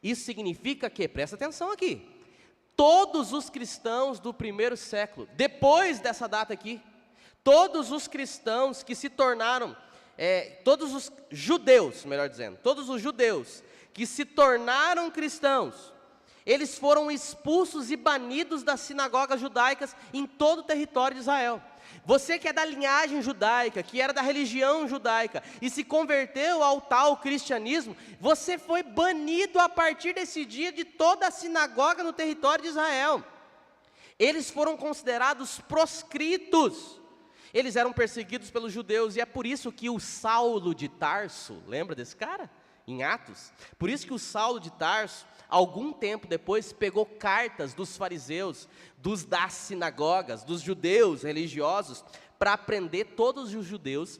A: Isso significa que, presta atenção aqui, todos os cristãos do primeiro século, depois dessa data aqui, todos os cristãos que se tornaram, todos os judeus, melhor dizendo, todos os judeus que se tornaram cristãos, eles foram expulsos e banidos das sinagogas judaicas em todo o território de Israel. Você que é da linhagem judaica, que era da religião judaica, e se converteu ao tal cristianismo, você foi banido a partir desse dia de toda a sinagoga no território de Israel. Eles foram considerados proscritos. Eles eram perseguidos pelos judeus, e é por isso que o Saulo de Tarso, lembra desse cara? Em Atos. Por isso que o Saulo de Tarso, algum tempo depois, pegou cartas dos fariseus, das sinagogas, dos judeus religiosos, para prender todos os judeus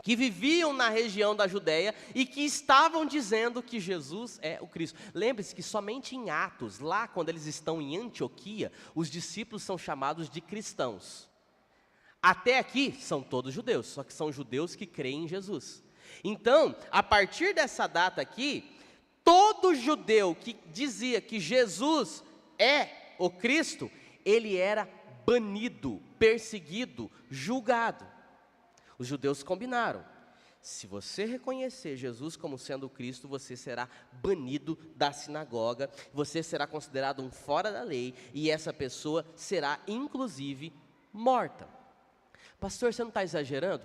A: que viviam na região da Judéia e que estavam dizendo que Jesus é o Cristo. Lembre-se que somente em Atos, lá quando eles estão em Antioquia, os discípulos são chamados de cristãos. Até aqui são todos judeus, só que são judeus que creem em Jesus. Então, a partir dessa data aqui, todo judeu que dizia que Jesus é o Cristo, ele era banido, perseguido, julgado. Os judeus combinaram: se você reconhecer Jesus como sendo o Cristo, você será banido da sinagoga, você será considerado um fora da lei, e essa pessoa será, inclusive, morta. Pastor, você não está exagerando?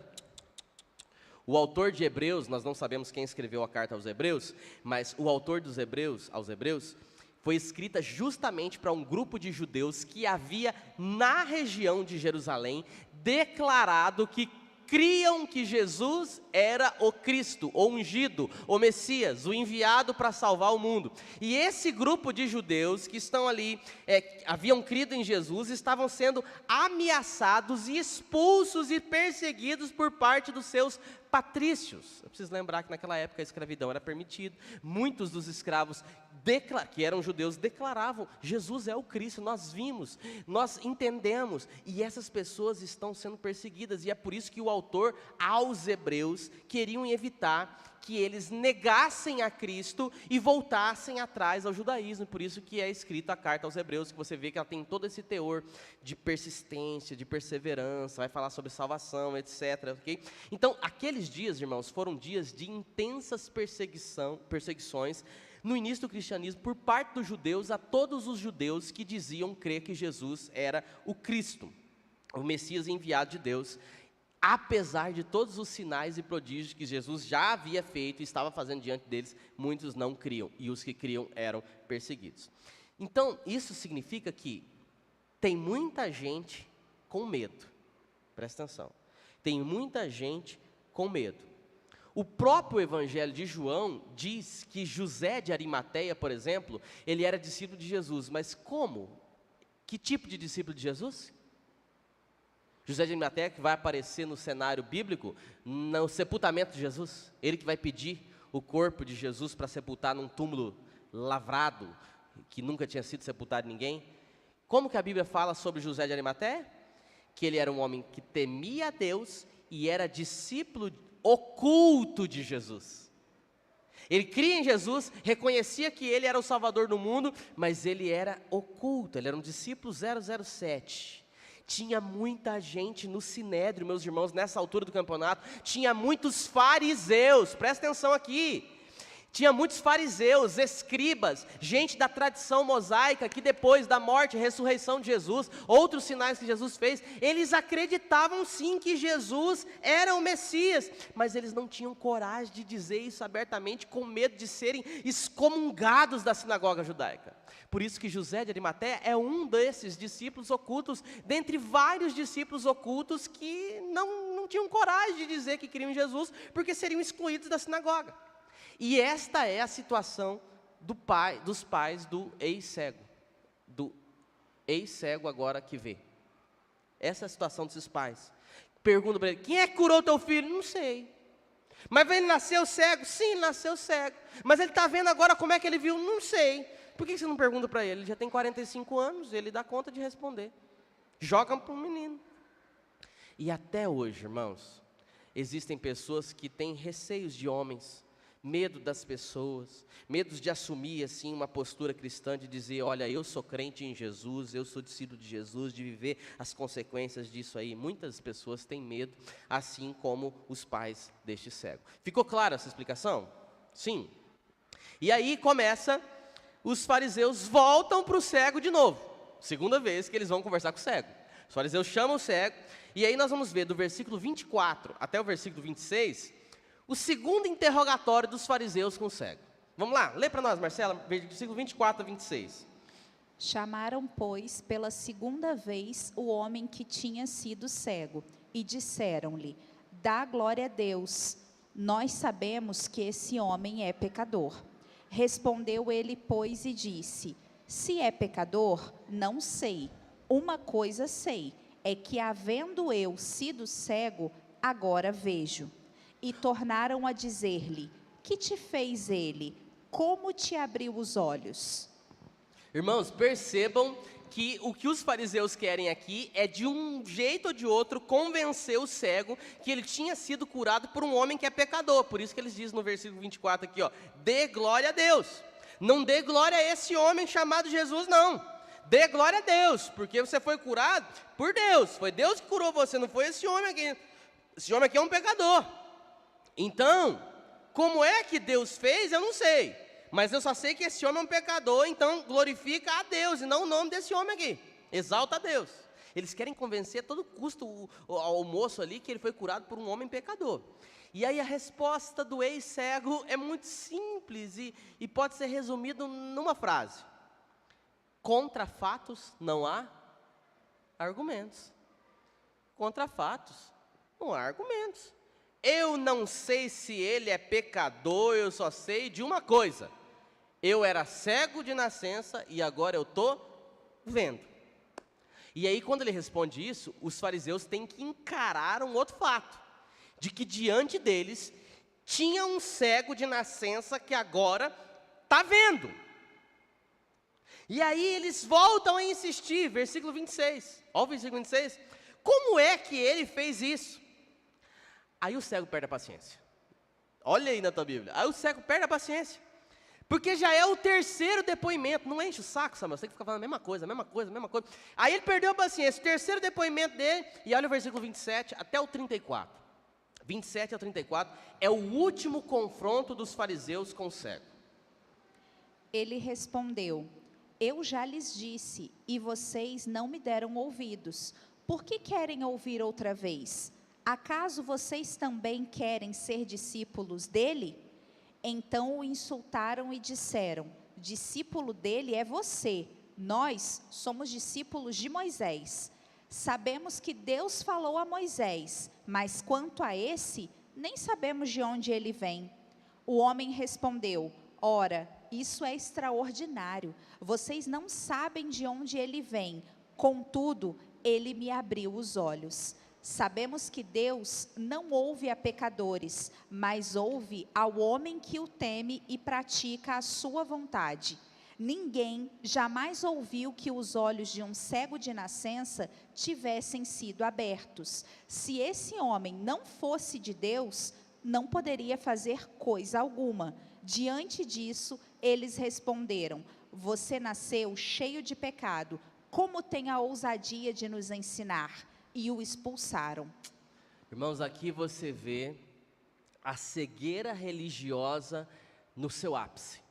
A: O autor de Hebreus, nós não sabemos quem escreveu a carta aos Hebreus, mas o autor dos Hebreus, aos Hebreus, foi escrita justamente para um grupo de judeus que havia, na região de Jerusalém, declarado que criam que Jesus era o Cristo, o ungido, o Messias, o enviado para salvar o mundo. E esse grupo de judeus que estão ali, haviam crido em Jesus, estavam sendo ameaçados e expulsos e perseguidos por parte dos seus patrícios. Eu preciso lembrar que naquela época a escravidão era permitida. Muitos dos escravos que eram judeus declaravam: Jesus é o Cristo, nós vimos, nós entendemos. E essas pessoas estão sendo perseguidas, e é por isso que o autor aos Hebreus queriam evitar que eles negassem a Cristo e voltassem atrás ao judaísmo. Por isso que é escrita a carta aos Hebreus, que você vê que ela tem todo esse teor de persistência, de perseverança, vai falar sobre salvação, etc. Okay? Então, aqueles dias, irmãos, foram dias de intensas perseguições no início do cristianismo, por parte dos judeus, a todos os judeus que diziam crer que Jesus era o Cristo, o Messias enviado de Deus, apesar de todos os sinais e prodígios que Jesus já havia feito e estava fazendo diante deles, muitos não criam, e os que criam eram perseguidos. Então, isso significa que tem muita gente com medo, presta atenção, tem muita gente com medo. O próprio Evangelho de João diz que José de Arimateia, por exemplo, ele era discípulo de Jesus, mas como? Que tipo de discípulo de Jesus? José de Arimateia, que vai aparecer no cenário bíblico, no sepultamento de Jesus, ele que vai pedir o corpo de Jesus para sepultar num túmulo lavrado, que nunca tinha sido sepultado ninguém. Como que a Bíblia fala sobre José de Arimateia? Que ele era um homem que temia a Deus e era discípulo oculto de Jesus. Ele cria em Jesus, reconhecia que ele era o Salvador do mundo, mas ele era oculto, ele era um discípulo 007. Tinha muita gente no Sinédrio, meus irmãos, nessa altura do campeonato, tinha muitos fariseus, presta atenção aqui, tinha muitos fariseus, escribas, gente da tradição mosaica, que depois da morte e ressurreição de Jesus, outros sinais que Jesus fez, eles acreditavam sim que Jesus era o Messias, mas eles não tinham coragem de dizer isso abertamente, com medo de serem excomungados da sinagoga judaica. Por isso que José de Arimateia é um desses discípulos ocultos, dentre vários discípulos ocultos que não tinham coragem de dizer que criam em Jesus, porque seriam excluídos da sinagoga. E esta é a situação dos pais do ex-cego agora que vê. Essa é a situação desses pais. Pergunta para ele: quem é que curou teu filho? Não sei. Mas ele nasceu cego? Sim, ele nasceu cego. Mas ele está vendo agora como é que ele viu? Não sei. Por que você não pergunta para ele? Ele já tem 45 anos, ele dá conta de responder. Joga para um menino. E até hoje, irmãos, existem pessoas que têm receios de homens, medo das pessoas, medo de assumir assim uma postura cristã, de dizer: olha, eu sou crente em Jesus, eu sou discípulo de Jesus, de viver as consequências disso aí. Muitas pessoas têm medo, assim como os pais deste cego. Ficou clara essa explicação? Sim. E aí começa, os fariseus voltam para o cego de novo, segunda vez que eles vão conversar com o cego. Os fariseus chamam o cego, e aí nós vamos ver do versículo 24 até o versículo 26, o segundo interrogatório dos fariseus com o cego. Vamos lá, lê para nós, Marcela, versículo 24 a 26.
B: Chamaram, pois, pela segunda vez o homem que tinha sido cego, e disseram-lhe: dá glória a Deus, nós sabemos que esse homem é pecador. Respondeu ele, pois, e disse: se é pecador, não sei. Uma coisa sei, é que havendo eu sido cego, agora vejo. E tornaram a dizer-lhe: que te fez ele? Como te abriu os olhos?
A: Irmãos, percebam que o que os fariseus querem aqui é, de um jeito ou de outro, convencer o cego que ele tinha sido curado por um homem que é pecador. Por isso que eles dizem no versículo 24 aqui, ó, dê glória a Deus. Não dê glória a esse homem chamado Jesus, não. Dê glória a Deus, porque você foi curado por Deus. Foi Deus que curou você, não foi esse homem aqui. Esse homem aqui é um pecador. Então, como é que Deus fez, eu não sei. Mas eu só sei que esse homem é um pecador, então glorifica a Deus e não o nome desse homem aqui. Exalta a Deus. Eles querem convencer a todo custo ao moço ali que ele foi curado por um homem pecador. E aí a resposta do ex-cego é muito simples e pode ser resumido numa frase. Contra fatos não há argumentos. Contra fatos não há argumentos. Eu não sei se ele é pecador, eu só sei de uma coisa. Eu era cego de nascença e agora eu estou vendo. E aí quando ele responde isso, os fariseus têm que encarar um outro fato. De que diante deles tinha um cego de nascença que agora está vendo. E aí eles voltam a insistir, versículo 26. Olha o versículo 26. Como é que ele fez isso? Aí o cego perde a paciência. Olha aí na tua Bíblia. Aí o cego perde a paciência. Porque já é o terceiro depoimento. Não enche o saco, Samuel. Você tem que ficar falando a mesma coisa, a mesma coisa, a mesma coisa. Aí ele perdeu a paciência. O terceiro depoimento dele, e olha o versículo 27 até o 34. 27 ao 34 é o último confronto dos fariseus com o cego.
B: Ele respondeu: eu já lhes disse, e vocês não me deram ouvidos. Por que querem ouvir outra vez? Acaso vocês também querem ser discípulos dele? Então o insultaram e disseram: discípulo dele é você, nós somos discípulos de Moisés. Sabemos que Deus falou a Moisés, mas quanto a esse, nem sabemos de onde ele vem. O homem respondeu: ora, isso é extraordinário, vocês não sabem de onde ele vem, contudo, ele me abriu os olhos. Sabemos que Deus não ouve a pecadores, mas ouve ao homem que o teme e pratica a sua vontade. Ninguém jamais ouviu que os olhos de um cego de nascença tivessem sido abertos. Se esse homem não fosse de Deus, não poderia fazer coisa alguma. Diante disso, eles responderam: você nasceu cheio de pecado, como tem a ousadia de nos ensinar? E o expulsaram.
A: Irmãos, aqui você vê a cegueira religiosa no seu ápice.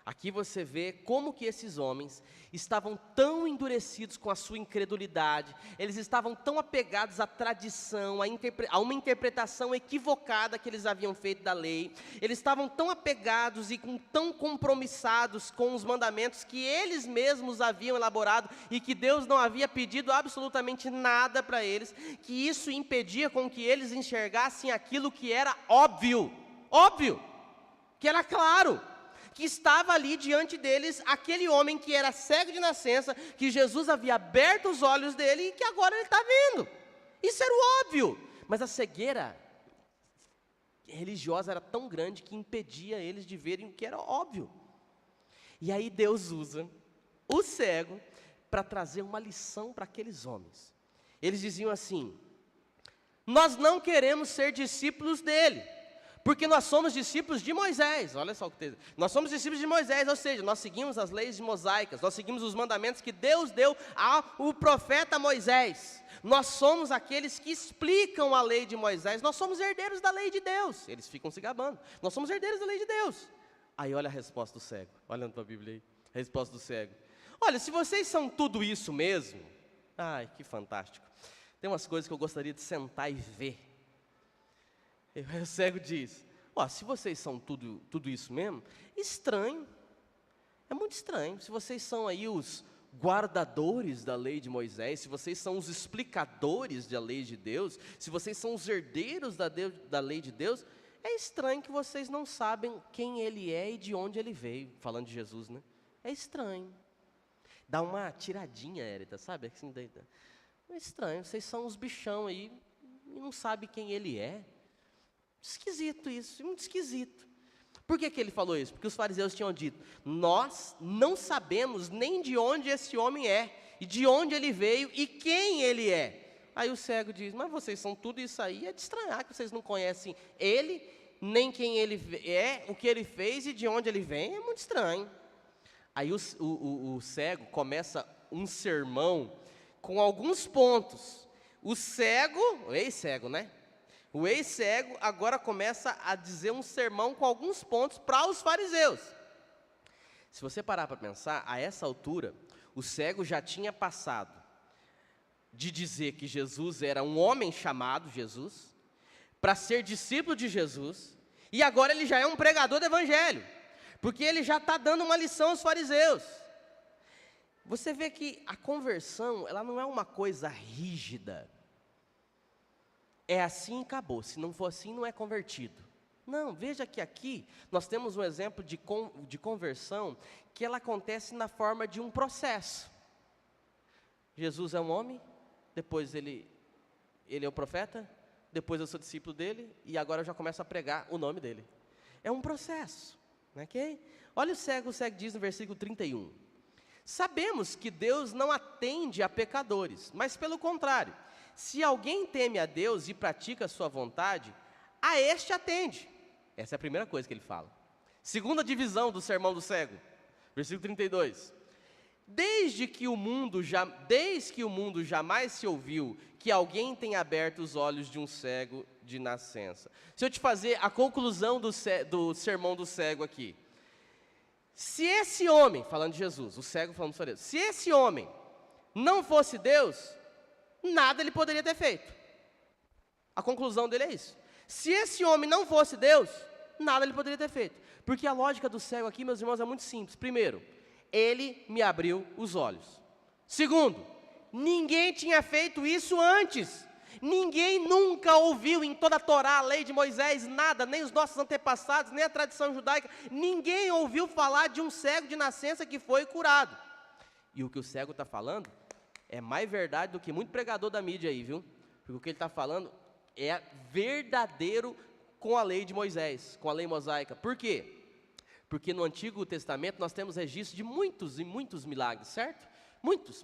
A: Aqui você vê como que esses homens estavam tão endurecidos com a sua incredulidade, eles estavam tão apegados à tradição, a uma interpretação equivocada que eles haviam feito da lei, eles estavam tão apegados e tão compromissados com os mandamentos que eles mesmos haviam elaborado e que Deus não havia pedido absolutamente nada para eles, que isso impedia com que eles enxergassem aquilo que era óbvio, que era claro, que estava ali diante deles, aquele homem que era cego de nascença, que Jesus havia aberto os olhos dele e que agora ele está vendo. Isso era o óbvio, mas a cegueira religiosa era tão grande que impedia eles de verem o que era óbvio. E aí Deus usa o cego para trazer uma lição para aqueles homens. Eles diziam assim: nós não queremos ser discípulos dele, porque nós somos discípulos de Moisés. Olha só o que tem. Nós somos discípulos de Moisés, ou seja, nós seguimos as leis mosaicas, nós seguimos os mandamentos que Deus deu ao profeta Moisés. Nós somos aqueles que explicam a lei de Moisés, nós somos herdeiros da lei de Deus. Eles ficam se gabando, nós somos herdeiros da lei de Deus. Aí olha a resposta do cego, olha na tua Bíblia aí, a resposta do cego: olha, se vocês são tudo isso mesmo, ai, que fantástico, tem umas coisas que eu gostaria de sentar e ver. O cego diz: ó, se vocês são tudo isso mesmo, estranho, é muito estranho. Se vocês são aí os guardadores da lei de Moisés, se vocês são os explicadores da lei de Deus, se vocês são os herdeiros da lei de Deus, é estranho que vocês não sabem quem ele é e de onde ele veio, falando de Jesus, né? É estranho. Dá uma tiradinha, Érita, sabe? Assim, é estranho, vocês são os bichão aí e não sabem quem ele é. Esquisito isso, muito esquisito. Por que ele falou isso? Porque os fariseus tinham dito: nós não sabemos nem de onde esse homem é, e de onde ele veio, e quem ele é. Aí o cego diz: mas vocês são tudo isso aí, é de estranhar que vocês não conhecem ele, nem quem ele é, o que ele fez e de onde ele vem, é muito estranho. Aí o cego começa um sermão com alguns pontos. O ex-cego, né? O ex-cego agora começa a dizer um sermão com alguns pontos para os fariseus. Se você parar para pensar, a essa altura, o cego já tinha passado de dizer que Jesus era um homem chamado Jesus, para ser discípulo de Jesus, e agora ele já é um pregador do evangelho, porque ele já está dando uma lição aos fariseus. Você vê que a conversão, ela não é uma coisa rígida. É assim e acabou, se não for assim não é convertido. Não, veja que aqui nós temos um exemplo de conversão que ela acontece na forma de um processo. Jesus é um homem, depois ele é o profeta, depois eu sou discípulo dele, e agora eu já começo a pregar o nome dele. É um processo, ok? Olha o cego diz no versículo 31. Sabemos que Deus não atende a pecadores, mas pelo contrário, se alguém teme a Deus e pratica a sua vontade, a este atende. Essa é a primeira coisa que ele fala. Segunda divisão do sermão do cego, versículo 32. Desde que o mundo jamais se ouviu que alguém tenha aberto os olhos de um cego de nascença. Se eu te fazer a conclusão do sermão do cego aqui. Se esse homem, falando de Jesus, o cego falando dos fariseus, se esse homem não fosse Deus, nada ele poderia ter feito. A conclusão dele é isso. Se esse homem não fosse Deus, nada ele poderia ter feito. Porque a lógica do cego aqui, meus irmãos, é muito simples. Primeiro, ele me abriu os olhos. Segundo, ninguém tinha feito isso antes. Ninguém nunca ouviu em toda a Torá, a lei de Moisés, nada, nem os nossos antepassados, nem a tradição judaica, ninguém ouviu falar de um cego de nascença que foi curado. E o que o cego está falando é mais verdade do que muito pregador da mídia aí, viu? Porque o que ele está falando é verdadeiro com a lei de Moisés, com a lei mosaica. Por quê? Porque no Antigo Testamento nós temos registro de muitos e muitos milagres, certo? Muitos,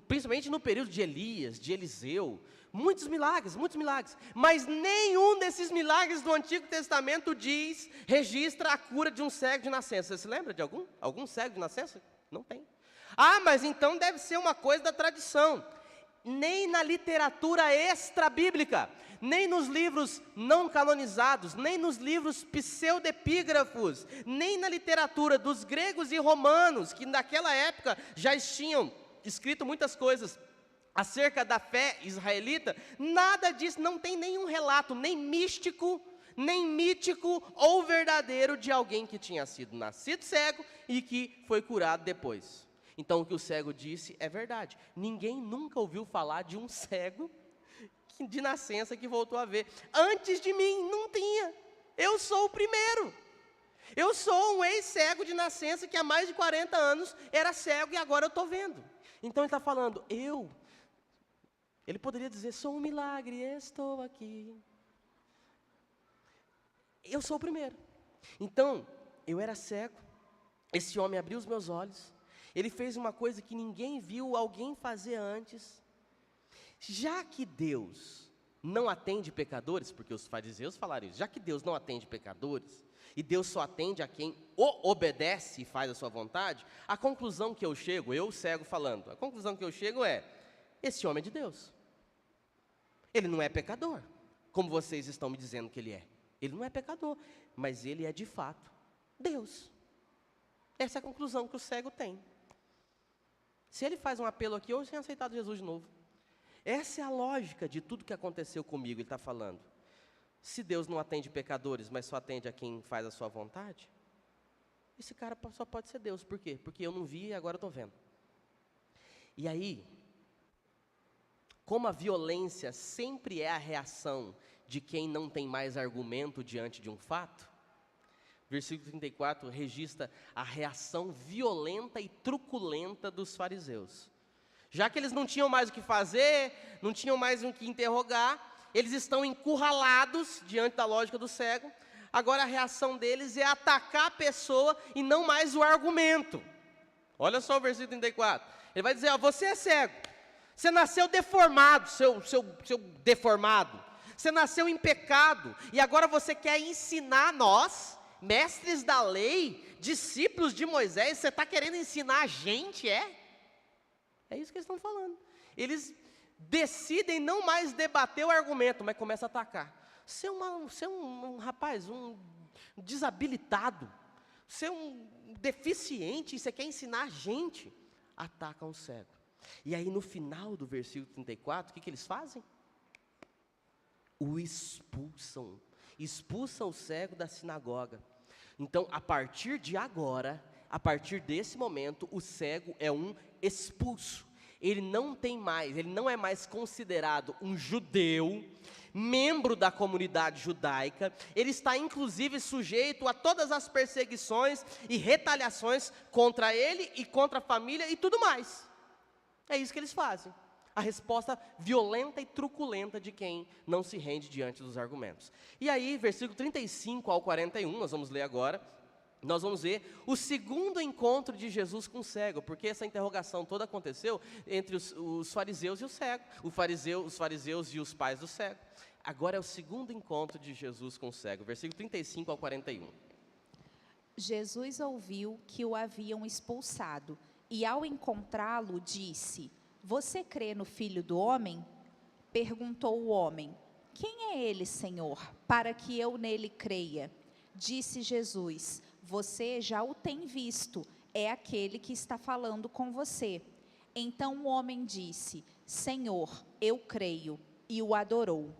A: principalmente no período de Elias, de Eliseu, muitos milagres, mas nenhum desses milagres do Antigo Testamento registra a cura de um cego de nascença. Você se lembra de algum cego de nascença? Não tem. Ah, mas então deve ser uma coisa da tradição. Nem na literatura extra-bíblica, nem nos livros não canonizados, nem nos livros pseudepígrafos, nem na literatura dos gregos e romanos, que naquela época já tinham escrito muitas coisas acerca da fé israelita, nada disso, não tem nenhum relato, nem místico, nem mítico ou verdadeiro de alguém que tinha sido nascido cego e que foi curado depois. Então o que o cego disse é verdade. Ninguém nunca ouviu falar de um cego de nascença que voltou a ver. Antes de mim não tinha. Eu sou o primeiro. Eu sou um ex-cego de nascença que há mais de 40 anos era cego e agora eu estou vendo. Então ele está falando, ele poderia dizer, sou um milagre, estou aqui. Eu sou o primeiro. Então, eu era cego, esse homem abriu os meus olhos, ele fez uma coisa que ninguém viu alguém fazer antes. Já que Deus não atende pecadores, porque os fariseus falaram isso, já que Deus não atende pecadores, e Deus só atende a quem o obedece e faz a sua vontade, a conclusão que eu chego, eu cego falando, a conclusão que eu chego é, esse homem é de Deus. Ele não é pecador, como vocês estão me dizendo que ele é. Ele não é pecador, mas ele é de fato Deus. Essa é a conclusão que o cego tem. Se ele faz um apelo aqui, eu tenho aceitado Jesus de novo. Essa é a lógica de tudo que aconteceu comigo, ele está falando. Se Deus não atende pecadores, mas só atende a quem faz a sua vontade, esse cara só pode ser Deus. Por quê? Porque eu não vi e agora estou vendo. E aí, como a violência sempre é a reação de quem não tem mais argumento diante de um fato, versículo 34 registra a reação violenta e truculenta dos fariseus. Já que eles não tinham mais o que fazer, não tinham mais o que interrogar, eles estão encurralados diante da lógica do cego. agora a reação deles é atacar a pessoa e não mais o argumento. Olha só o versículo 34. Ele vai dizer, ó, você é cego, você nasceu deformado, seu deformado, você nasceu em pecado, e agora você quer ensinar nós, mestres da lei, discípulos de Moisés, você está querendo ensinar a gente, é? É isso que eles estão falando. Eles decidem não mais debater o argumento, mas começam a atacar. Você é um rapaz, um desabilitado, você é um deficiente, e você quer ensinar a gente. Atacam o cego. E aí no final do versículo 34, o que eles fazem? O expulsam. Expulsam o cego da sinagoga. Então, a partir de agora, a partir desse momento, o cego é um expulso. Ele não é mais considerado um judeu, membro da comunidade judaica. Ele está inclusive sujeito a todas as perseguições e retaliações contra ele e contra a família e tudo mais. É isso que eles fazem. A resposta violenta e truculenta de quem não se rende diante dos argumentos. E aí, versículo 35 ao 41, nós vamos ler agora. Nós vamos ver o segundo encontro de Jesus com o cego, porque essa interrogação toda aconteceu entre os fariseus e o cego, os fariseus e os pais do cego. Agora é o segundo encontro de Jesus com o cego, versículo 35 ao 41.
B: Jesus ouviu que o haviam expulsado, e ao encontrá-lo disse, você crê no Filho do Homem? Perguntou o homem, quem é ele, Senhor, para que eu nele creia? Disse Jesus, você já o tem visto, é aquele que está falando com você. Então o homem disse, Senhor, eu creio, e o adorou.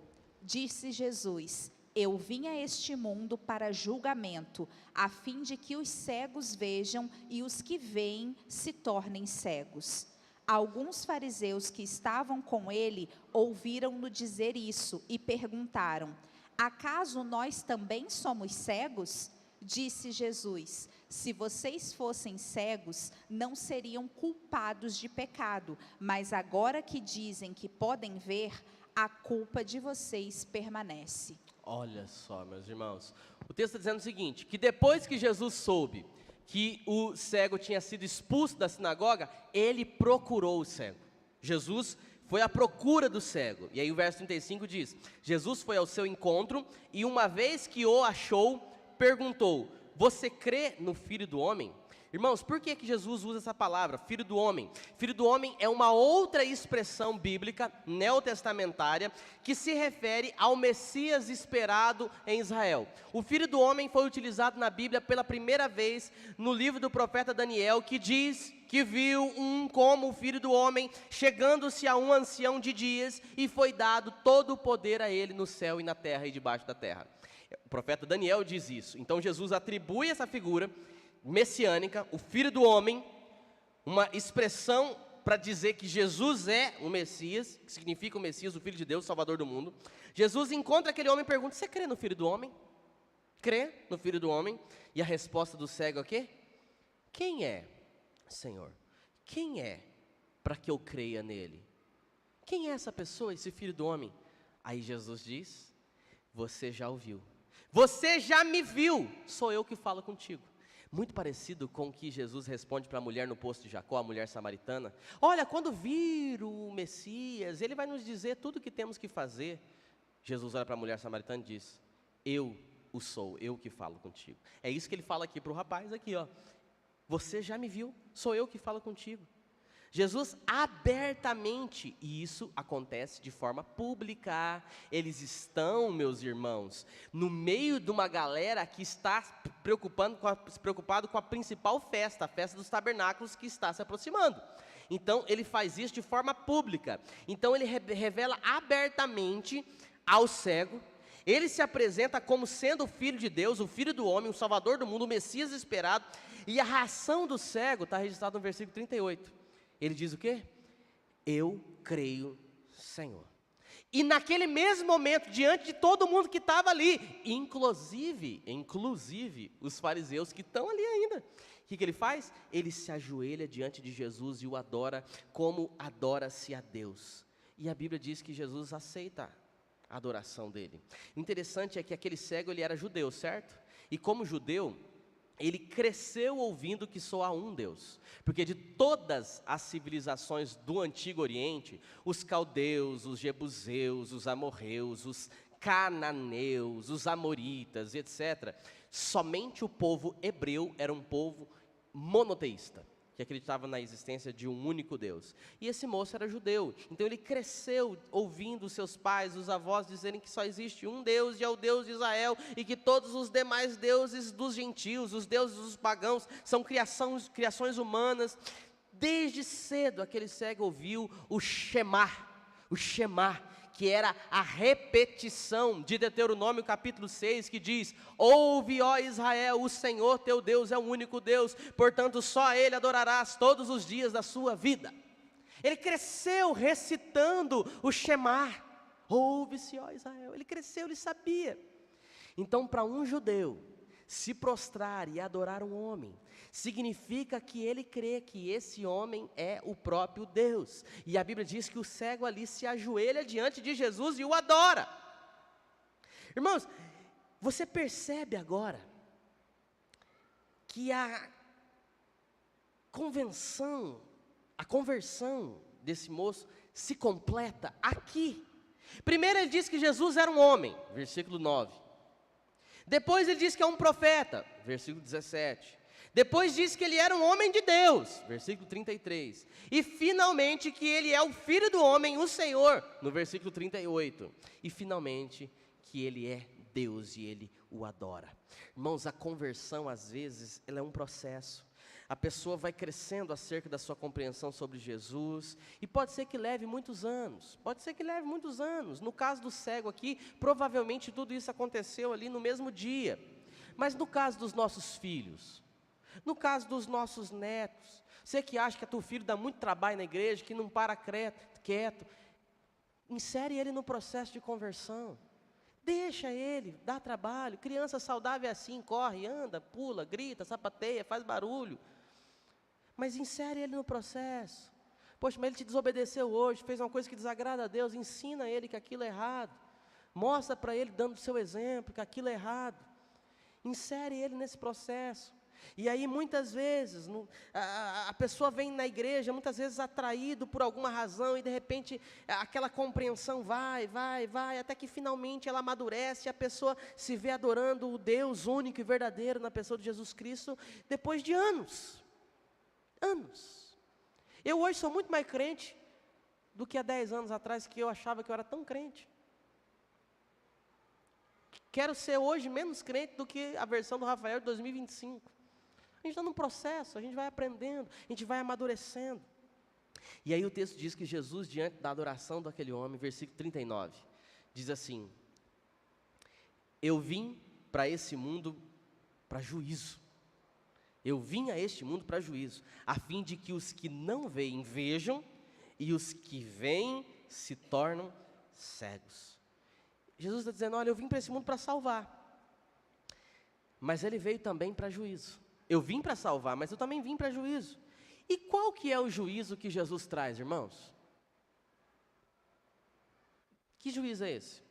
B: Disse Jesus, eu vim a este mundo para julgamento, a fim de que os cegos vejam e os que veem se tornem cegos. Alguns fariseus que estavam com ele ouviram-no dizer isso e perguntaram, acaso nós também somos cegos? Disse Jesus, se vocês fossem cegos, não seriam culpados de pecado, mas agora que dizem que podem ver, a culpa de vocês permanece.
A: Olha só, meus irmãos, o texto está dizendo o seguinte, que depois que Jesus soube que o cego tinha sido expulso da sinagoga, ele procurou o cego. Jesus foi à procura do cego. E aí o verso 35 diz, Jesus foi ao seu encontro e uma vez que o achou, perguntou, você crê no Filho do Homem? Irmãos, por que Jesus usa essa palavra, Filho do Homem? Filho do Homem é uma outra expressão bíblica, neotestamentária, que se refere ao Messias esperado em Israel. O Filho do Homem foi utilizado na Bíblia pela primeira vez no livro do profeta Daniel, que diz que viu como o Filho do Homem, chegando-se a um ancião de dias, e foi dado todo o poder a ele no céu e na terra e debaixo da terra. O profeta Daniel diz isso. Então Jesus atribui essa figura messiânica, o Filho do Homem, uma expressão para dizer que Jesus é o Messias, que significa o Messias, o Filho de Deus, o Salvador do mundo. Jesus encontra aquele homem e pergunta, você crê no Filho do Homem? Crê no Filho do Homem? E a resposta do cego é o quê? Quem é, Senhor? Quem é para que eu creia nele? Quem é essa pessoa, esse Filho do Homem? Aí Jesus diz, você já o viu. Você já me viu, sou eu que falo contigo. Muito parecido com o que Jesus responde para a mulher no poço de Jacó, a mulher samaritana. Olha, quando vir o Messias, ele vai nos dizer tudo o que temos que fazer. Jesus olha para a mulher samaritana e diz, eu o sou, eu que falo contigo. É isso que ele fala aqui para o rapaz, aqui ó. Você já me viu, sou eu que falo contigo. Jesus abertamente, e isso acontece de forma pública, eles estão, meus irmãos, no meio de uma galera que está preocupado com a principal festa, a festa dos tabernáculos que está se aproximando. Então ele faz isso de forma pública, então ele revela abertamente ao cego, ele se apresenta como sendo o Filho de Deus, o Filho do Homem, o Salvador do mundo, o Messias esperado, e a reação do cego está registrada no versículo 38. Ele diz o quê? Eu creio, Senhor. E naquele mesmo momento, diante de todo mundo que estava ali, inclusive os fariseus que estão ali ainda, o que ele faz? Ele se ajoelha diante de Jesus e o adora como adora-se a Deus. E a Bíblia diz que Jesus aceita a adoração dele. O interessante é que aquele cego, ele era judeu, certo? E como judeu, ele cresceu ouvindo que só há um Deus, porque de todas as civilizações do Antigo Oriente, os caldeus, os jebuseus, os amorreus, os cananeus, os amoritas, etc., somente o povo hebreu era um povo monoteísta, que acreditava na existência de um único Deus. E esse moço era judeu, então ele cresceu ouvindo seus pais, os avós dizerem que só existe um Deus, e é o Deus de Israel, e que todos os demais deuses dos gentios, os deuses dos pagãos, são criações humanas. Desde cedo aquele cego ouviu o Shema, que era a repetição de Deuteronômio capítulo 6, que diz: ouve, ó Israel, o Senhor teu Deus é o único Deus, portanto só a Ele adorarás todos os dias da sua vida. Ele cresceu recitando o Shema, ouve-se, ó Israel. Ele cresceu, ele sabia. Então, para um judeu, se prostrar e adorar um homem, significa que ele crê que esse homem é o próprio Deus. E a Bíblia diz que o cego ali se ajoelha diante de Jesus e o adora. Irmãos, você percebe agora que a conversão desse moço se completa aqui. Primeiro ele diz que Jesus era um homem, versículo 9. Depois ele diz que é um profeta, versículo 17. Depois diz que ele era um homem de Deus, versículo 33. E finalmente que ele é o Filho do homem, o Senhor, no versículo 38. E finalmente que ele é Deus e ele o adora. Irmãos, a conversão às vezes ela é um processo. A pessoa vai crescendo acerca da sua compreensão sobre Jesus, e pode ser que leve muitos anos, No caso do cego aqui, provavelmente tudo isso aconteceu ali no mesmo dia. Mas no caso dos nossos filhos, no caso dos nossos netos, você que acha que teu filho dá muito trabalho na igreja, que não para quieto, insere ele no processo de conversão. Deixa ele, dá trabalho. Criança saudável é assim, corre, anda, pula, grita, sapateia, faz barulho. Mas insere ele no processo. Poxa, mas ele te desobedeceu hoje, fez uma coisa que desagrada a Deus, ensina ele que aquilo é errado. Mostra para ele, dando o seu exemplo, que aquilo é errado. Insere ele nesse processo. E aí muitas vezes, a pessoa vem na igreja, muitas vezes atraído por alguma razão, e de repente aquela compreensão vai, até que finalmente ela amadurece, e a pessoa se vê adorando o Deus único e verdadeiro na pessoa de Jesus Cristo, depois de anos. Eu hoje sou muito mais crente do que há 10 anos atrás, que eu achava que eu era tão crente. Quero ser hoje menos crente do que a versão do Rafael de 2025. A gente está num processo, a gente vai aprendendo, a gente vai amadurecendo. E aí o texto diz que Jesus, diante da adoração daquele homem, versículo 39, diz assim: eu vim para esse mundo para juízo. Eu vim a este mundo para juízo, a fim de que os que não veem vejam, e os que veem se tornam cegos. Jesus está dizendo: olha, eu vim para esse mundo para salvar, mas ele veio também para juízo. Eu vim para salvar, mas eu também vim para juízo. E qual que é o juízo que Jesus traz, irmãos? Que juízo é esse?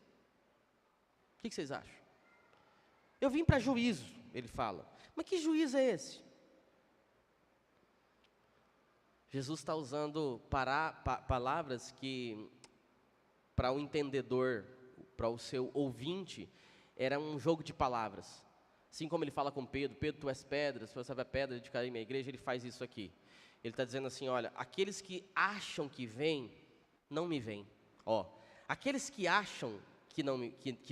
A: O que vocês acham? Eu vim para juízo, ele fala. Mas que juízo é esse? Jesus está usando palavras que, para o entendedor, para o seu ouvinte, era um jogo de palavras. Assim como ele fala com Pedro: Pedro, tu és pedra, se você é pedra, dedicarei minha igreja. Ele faz isso aqui. Ele está dizendo assim: olha, aqueles que acham que vêm, não me veem. Aqueles que acham que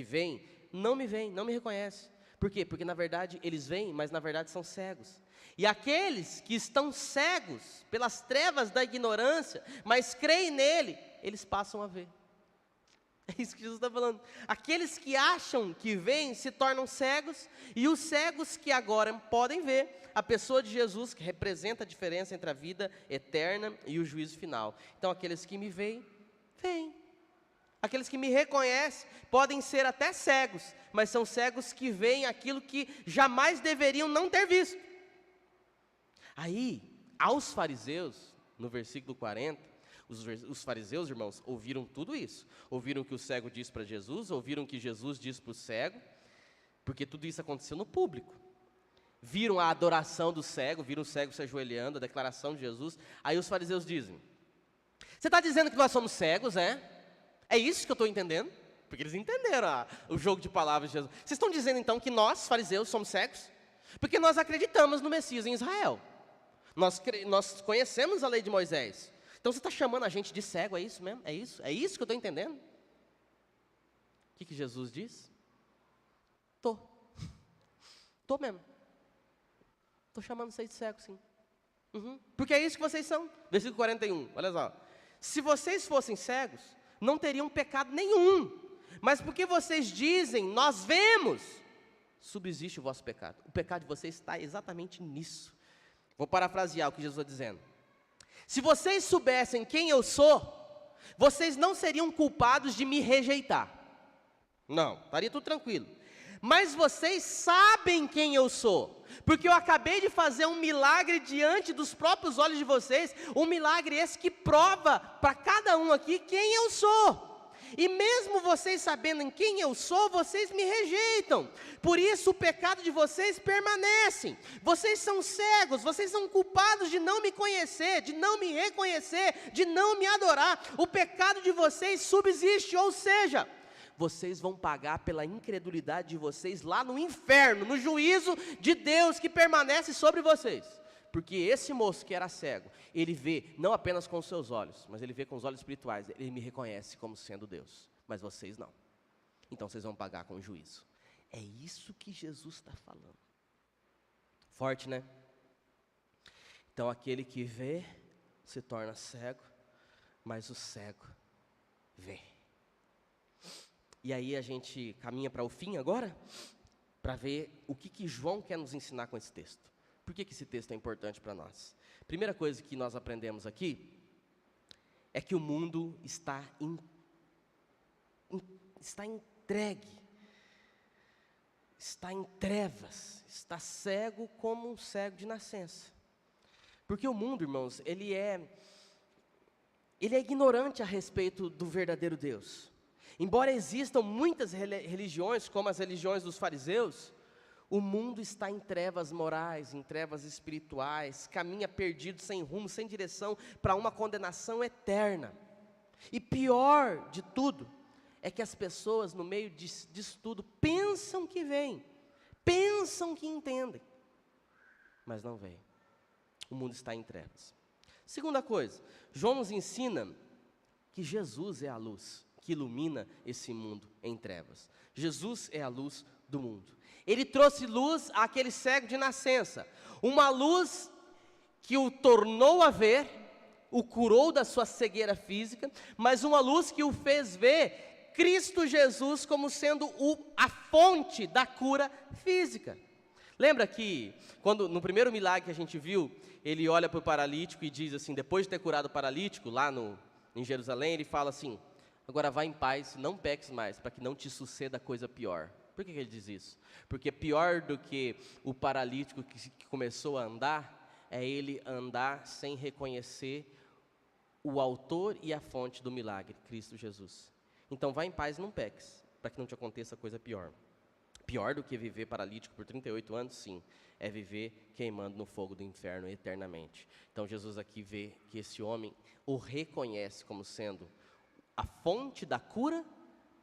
A: vêm, não me veem, não me reconhecem. Por quê? Porque na verdade eles veem, mas na verdade são cegos. E aqueles que estão cegos pelas trevas da ignorância, mas creem nele, eles passam a ver. É isso que Jesus está falando. Aqueles que acham que veem se tornam cegos, e os cegos que agora podem ver a pessoa de Jesus, que representa a diferença entre a vida eterna e o juízo final. Então aqueles que me veem, veem. Aqueles que me reconhecem podem ser até cegos, mas são cegos que veem aquilo que jamais deveriam não ter visto. Aí, aos fariseus, no versículo 40, Os fariseus, irmãos, ouviram tudo isso. Ouviram o que o cego disse para Jesus, ouviram o que Jesus disse para o cego, porque tudo isso aconteceu no público. Viram a adoração do cego, viram o cego se ajoelhando, a declaração de Jesus. Aí os fariseus dizem: você está dizendo que nós somos cegos, é? É isso que eu estou entendendo? Porque eles entenderam o jogo de palavras de Jesus. Vocês estão dizendo então que nós, fariseus, somos cegos? Porque nós acreditamos no Messias em Israel. Nós conhecemos a lei de Moisés. Então você está chamando a gente de cego, é isso mesmo? É isso? É isso que eu estou entendendo? O que Jesus diz? Tô mesmo. Estou chamando vocês de cego, sim. Porque é isso que vocês são. Versículo 41, olha só. Se vocês fossem cegos, não teriam pecado nenhum. Mas porque vocês dizem, nós vemos, subsiste o vosso pecado. O pecado de vocês está exatamente nisso. Vou parafrasear o que Jesus está dizendo. Se vocês soubessem quem eu sou, vocês não seriam culpados de me rejeitar. Não, estaria tudo tranquilo. Mas vocês sabem quem eu sou, porque eu acabei de fazer um milagre diante dos próprios olhos de vocês, um milagre esse que prova para cada um aqui quem eu sou. E mesmo vocês sabendo em quem eu sou, vocês me rejeitam. Por isso o pecado de vocês permanece. Vocês são cegos, vocês são culpados de não me conhecer, de não me reconhecer, de não me adorar. O pecado de vocês subsiste, ou seja, vocês vão pagar pela incredulidade de vocês lá no inferno, no juízo de Deus que permanece sobre vocês. Porque esse moço que era cego, ele vê não apenas com os seus olhos, mas ele vê com os olhos espirituais, ele me reconhece como sendo Deus, mas vocês não. Então vocês vão pagar com juízo. É isso que Jesus está falando. Forte, né? Então aquele que vê, se torna cego, mas o cego vê. E aí a gente caminha para o fim agora, para ver o que João quer nos ensinar com esse texto. Por que esse texto é importante para nós? Primeira coisa que nós aprendemos aqui é que o mundo está entregue, está em trevas, está cego como um cego de nascença. Porque o mundo, irmãos, ele é ignorante a respeito do verdadeiro Deus. Embora existam muitas religiões, como as religiões dos fariseus, o mundo está em trevas morais, em trevas espirituais, caminha perdido, sem rumo, sem direção, para uma condenação eterna. E pior de tudo, é que as pessoas no meio disso tudo pensam que veem, pensam que entendem, mas não veem. O mundo está em trevas. Segunda coisa, João nos ensina que Jesus é a luz que ilumina esse mundo em trevas. Jesus é a luz do mundo. Ele trouxe luz àquele cego de nascença, uma luz que o tornou a ver, o curou da sua cegueira física, mas uma luz que o fez ver Cristo Jesus como sendo a fonte da cura física. Lembra que, quando no primeiro milagre que a gente viu, ele olha para o paralítico e diz assim, depois de ter curado o paralítico, lá em Jerusalém, ele fala assim, agora vá em paz, não peques mais, para que não te suceda coisa pior. Por que ele diz isso? Porque pior do que o paralítico que começou a andar, é ele andar sem reconhecer o autor e a fonte do milagre, Cristo Jesus. Então vá em paz e não peques, para que não te aconteça coisa pior. Pior do que viver paralítico por 38 anos, sim, é viver queimando no fogo do inferno eternamente. Então Jesus aqui vê que esse homem o reconhece como sendo a fonte da cura,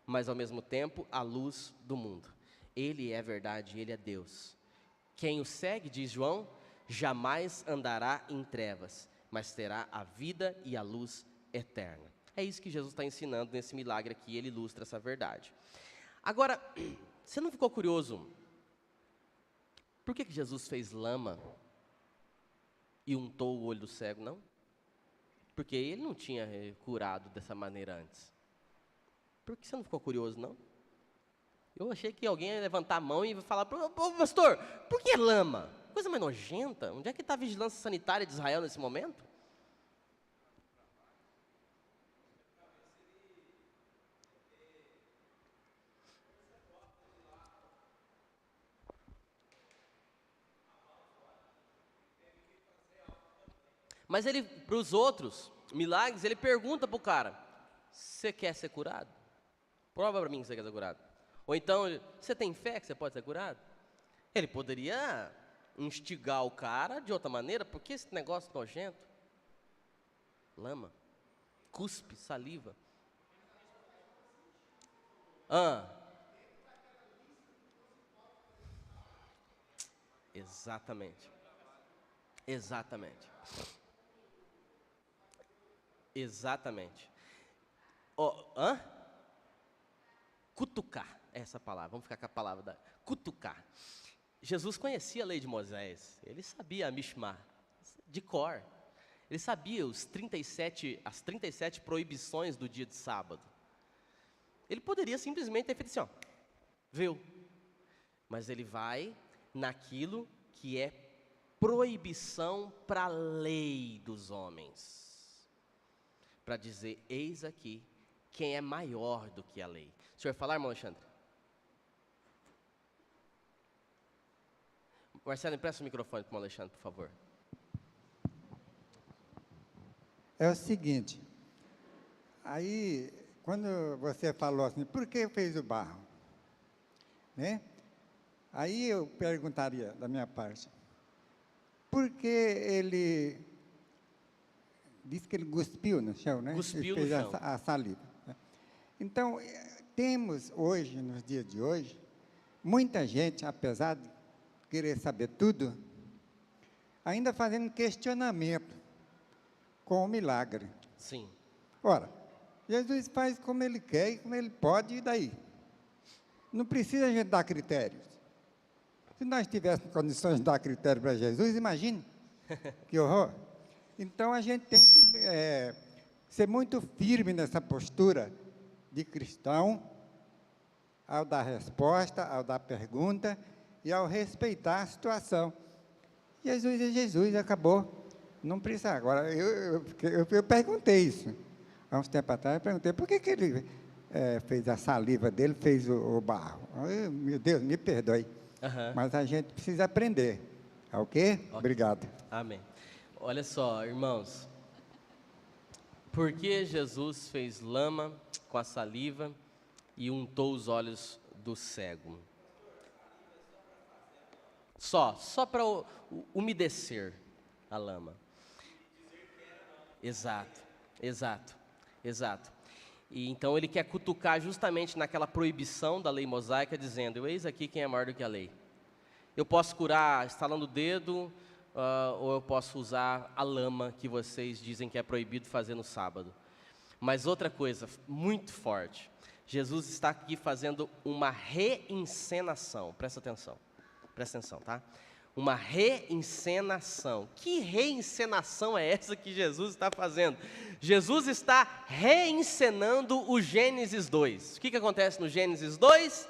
A: mas ao mesmo tempo a luz do mundo. Ele é a verdade, ele é Deus. Quem o segue, diz João, jamais andará em trevas, mas terá a vida e a luz eterna. É isso que Jesus está ensinando nesse milagre aqui, ele ilustra essa verdade. Agora, você não ficou curioso? Por que Jesus fez lama e untou o olho do cego, não? Porque ele não tinha curado dessa maneira antes. Por que você não ficou curioso, não? Eu achei que alguém ia levantar a mão e falar, pastor, por que lama? Coisa mais nojenta. Onde é que está a vigilância sanitária de Israel nesse momento? Mas ele, para os outros, milagres, ele pergunta para o cara, você quer ser curado? Prova para mim que você quer ser curado. Ou então, você tem fé que você pode ser curado? Ele poderia instigar o cara de outra maneira, porque esse negócio nojento, lama, cuspe, saliva. Exatamente. Exatamente. Exatamente. Cutucar, essa palavra, vamos ficar com a palavra da cutucar. Jesus conhecia a lei de Moisés, ele sabia a Mishmá, de cor. Ele sabia as 37 proibições do dia de sábado. Ele poderia simplesmente ter feito assim, viu? Mas ele vai naquilo que é proibição para a lei dos homens. Para dizer, eis aqui quem é maior do que a lei. O senhor vai falar, irmão Alexandre? Marcelo, empresta o microfone para o Alexandre, por favor.
C: É o seguinte, aí, quando você falou assim, por que fez o barro? Né? Aí eu perguntaria, da minha parte, por que ele disse que ele cuspiu no chão, né?
A: Cuspiu
C: ele fez
A: no chão.
C: a saliva. Né? Então, temos hoje, nos dias de hoje, muita gente, apesar de querer saber tudo, ainda fazendo questionamento com o milagre.
A: Sim.
C: Ora, Jesus faz como ele quer e como ele pode, e daí? Não precisa a gente dar critérios. Se nós tivéssemos condições de dar critério para Jesus, imagine, que horror. Então, a gente tem que ser muito firme nessa postura de cristão, ao dar resposta, ao dar pergunta, e ao respeitar a situação. Jesus é Jesus, acabou. Não precisa. Agora, eu perguntei isso. Há uns tempos atrás, eu perguntei, por que ele fez a saliva dele, fez o barro? Meu Deus, me perdoe. Mas a gente precisa aprender. Ok? Obrigado.
A: Amém. Olha só, irmãos. Por que Jesus fez lama com a saliva e untou os olhos do cego? Só para umedecer a lama. Exato. E então ele quer cutucar justamente naquela proibição da lei mosaica, dizendo, eis aqui quem é maior do que a lei. Eu posso curar estalando o dedo, ou eu posso usar a lama que vocês dizem que é proibido fazer no sábado. Mas outra coisa muito forte, Jesus está aqui fazendo uma reencenação, presta atenção, tá? Uma reencenação. Que reencenação é essa que Jesus está fazendo? Jesus está reencenando o Gênesis 2. O que acontece no Gênesis 2?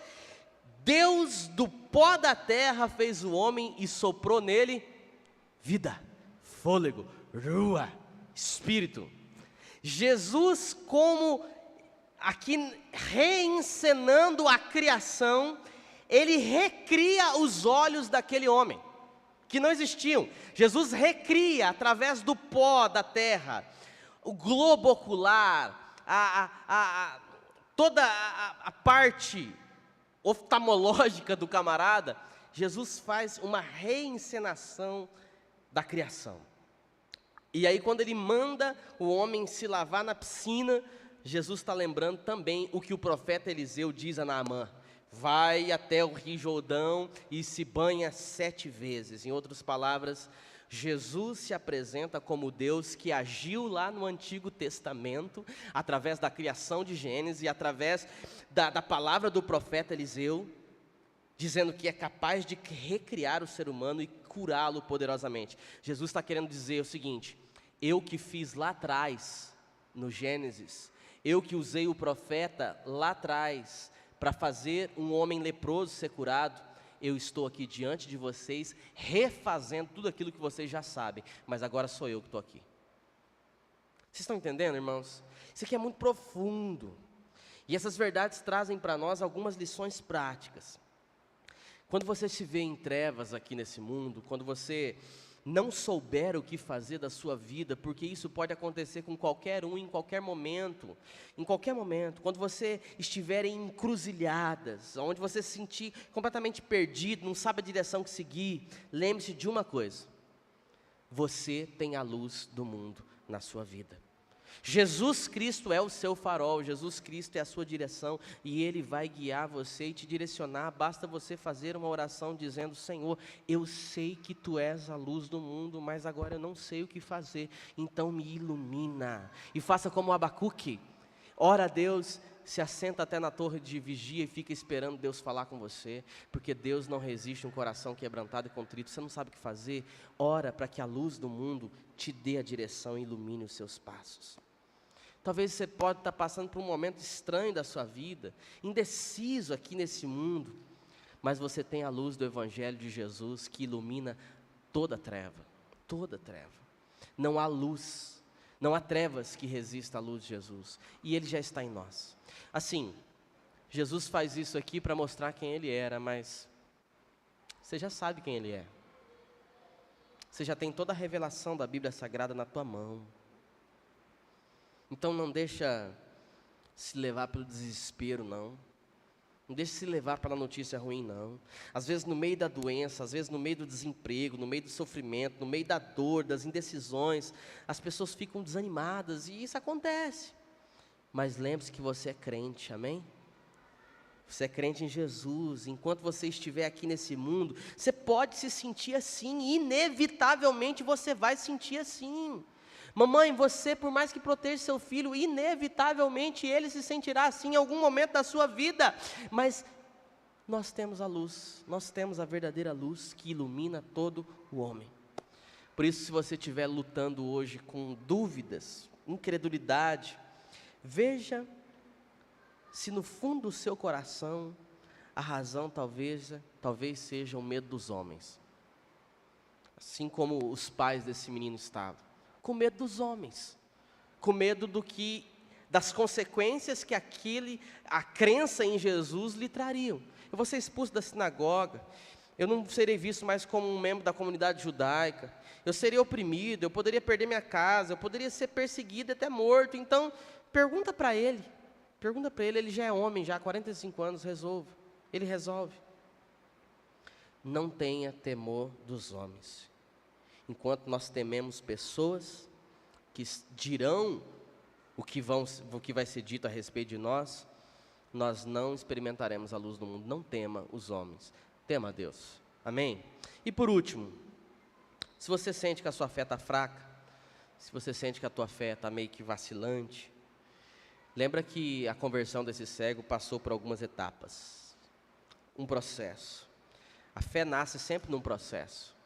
A: Deus do pó da terra fez o homem e soprou nele vida, fôlego, rua, espírito. Jesus, como aqui reencenando a criação, ele recria os olhos daquele homem, que não existiam. Jesus recria, através do pó da terra, o globo ocular, toda a parte oftalmológica do camarada. Jesus faz uma reencenação da criação. E aí, quando ele manda o homem se lavar na piscina, Jesus está lembrando também o que o profeta Eliseu diz a Naamã: vai até o Rio Jordão e se banha 7 vezes. Em outras palavras, Jesus se apresenta como Deus que agiu lá no Antigo Testamento, através da criação de Gênesis e através da palavra do profeta Eliseu, dizendo que é capaz de recriar o ser humano e curá-lo poderosamente. Jesus está querendo dizer o seguinte: eu que fiz lá atrás, no Gênesis, eu que usei o profeta lá atrás, para fazer um homem leproso ser curado, eu estou aqui diante de vocês, refazendo tudo aquilo que vocês já sabem, mas agora sou eu que estou aqui. Vocês estão entendendo, irmãos? Isso aqui é muito profundo, e essas verdades trazem para nós algumas lições práticas. Quando você se vê em trevas aqui nesse mundo, quando você não souber o que fazer da sua vida, porque isso pode acontecer com qualquer um, em qualquer momento, quando você estiver em encruzilhadas, onde você se sentir completamente perdido, não sabe a direção que seguir, lembre-se de uma coisa: você tem a luz do mundo na sua vida. Jesus Cristo é o seu farol, Jesus Cristo é a sua direção, e Ele vai guiar você e te direcionar. Basta você fazer uma oração dizendo: Senhor, eu sei que Tu és a luz do mundo, mas agora eu não sei o que fazer, então me ilumina. E faça como Abacuque, ora a Deus, se assenta até na torre de vigia e fica esperando Deus falar com você, porque Deus não resiste a um coração quebrantado e contrito. Você não sabe o que fazer? Ora para que a luz do mundo te dê a direção e ilumine os seus passos. Talvez você pode estar passando por um momento estranho da sua vida, indeciso aqui nesse mundo, mas você tem a luz do Evangelho de Jesus que ilumina toda treva, toda treva. Não há luz, não há trevas que resista à luz de Jesus, e Ele já está em nós. Assim, Jesus faz isso aqui para mostrar quem Ele era, mas você já sabe quem Ele é. Você já tem toda a revelação da Bíblia Sagrada na tua mão. Então não deixa se levar pelo desespero, não. Não deixa se levar pela notícia ruim, não. Às vezes no meio da doença, às vezes no meio do desemprego, no meio do sofrimento, no meio da dor, das indecisões, as pessoas ficam desanimadas, e isso acontece. Mas lembre-se que você é crente, amém? Você é crente em Jesus. Enquanto você estiver aqui nesse mundo, você pode se sentir assim, inevitavelmente você vai sentir assim. Mamãe, você, por mais que proteja seu filho, inevitavelmente ele se sentirá assim em algum momento da sua vida. Mas nós temos a luz, nós temos a verdadeira luz que ilumina todo o homem. Por isso, se você estiver lutando hoje com dúvidas, incredulidade, veja se no fundo do seu coração a razão talvez seja o medo dos homens. Assim como os pais desse menino estavam. Com medo dos homens, com medo das consequências que a crença em Jesus lhe trariam. Eu vou ser expulso da sinagoga, eu não serei visto mais como um membro da comunidade judaica, eu seria oprimido, eu poderia perder minha casa, eu poderia ser perseguido até morto. Então, pergunta para ele, ele já é homem, já há 45 anos, ele resolve. Não tenha temor dos homens. Enquanto nós tememos pessoas que dirão o que vai ser dito a respeito de nós, nós não experimentaremos a luz do mundo. Não tema os homens, tema a Deus. Amém? E por último, se você sente que a sua fé está fraca, se você sente que a tua fé está meio que vacilante, lembra que a conversão desse cego passou por algumas etapas, um processo. A fé nasce sempre num processo.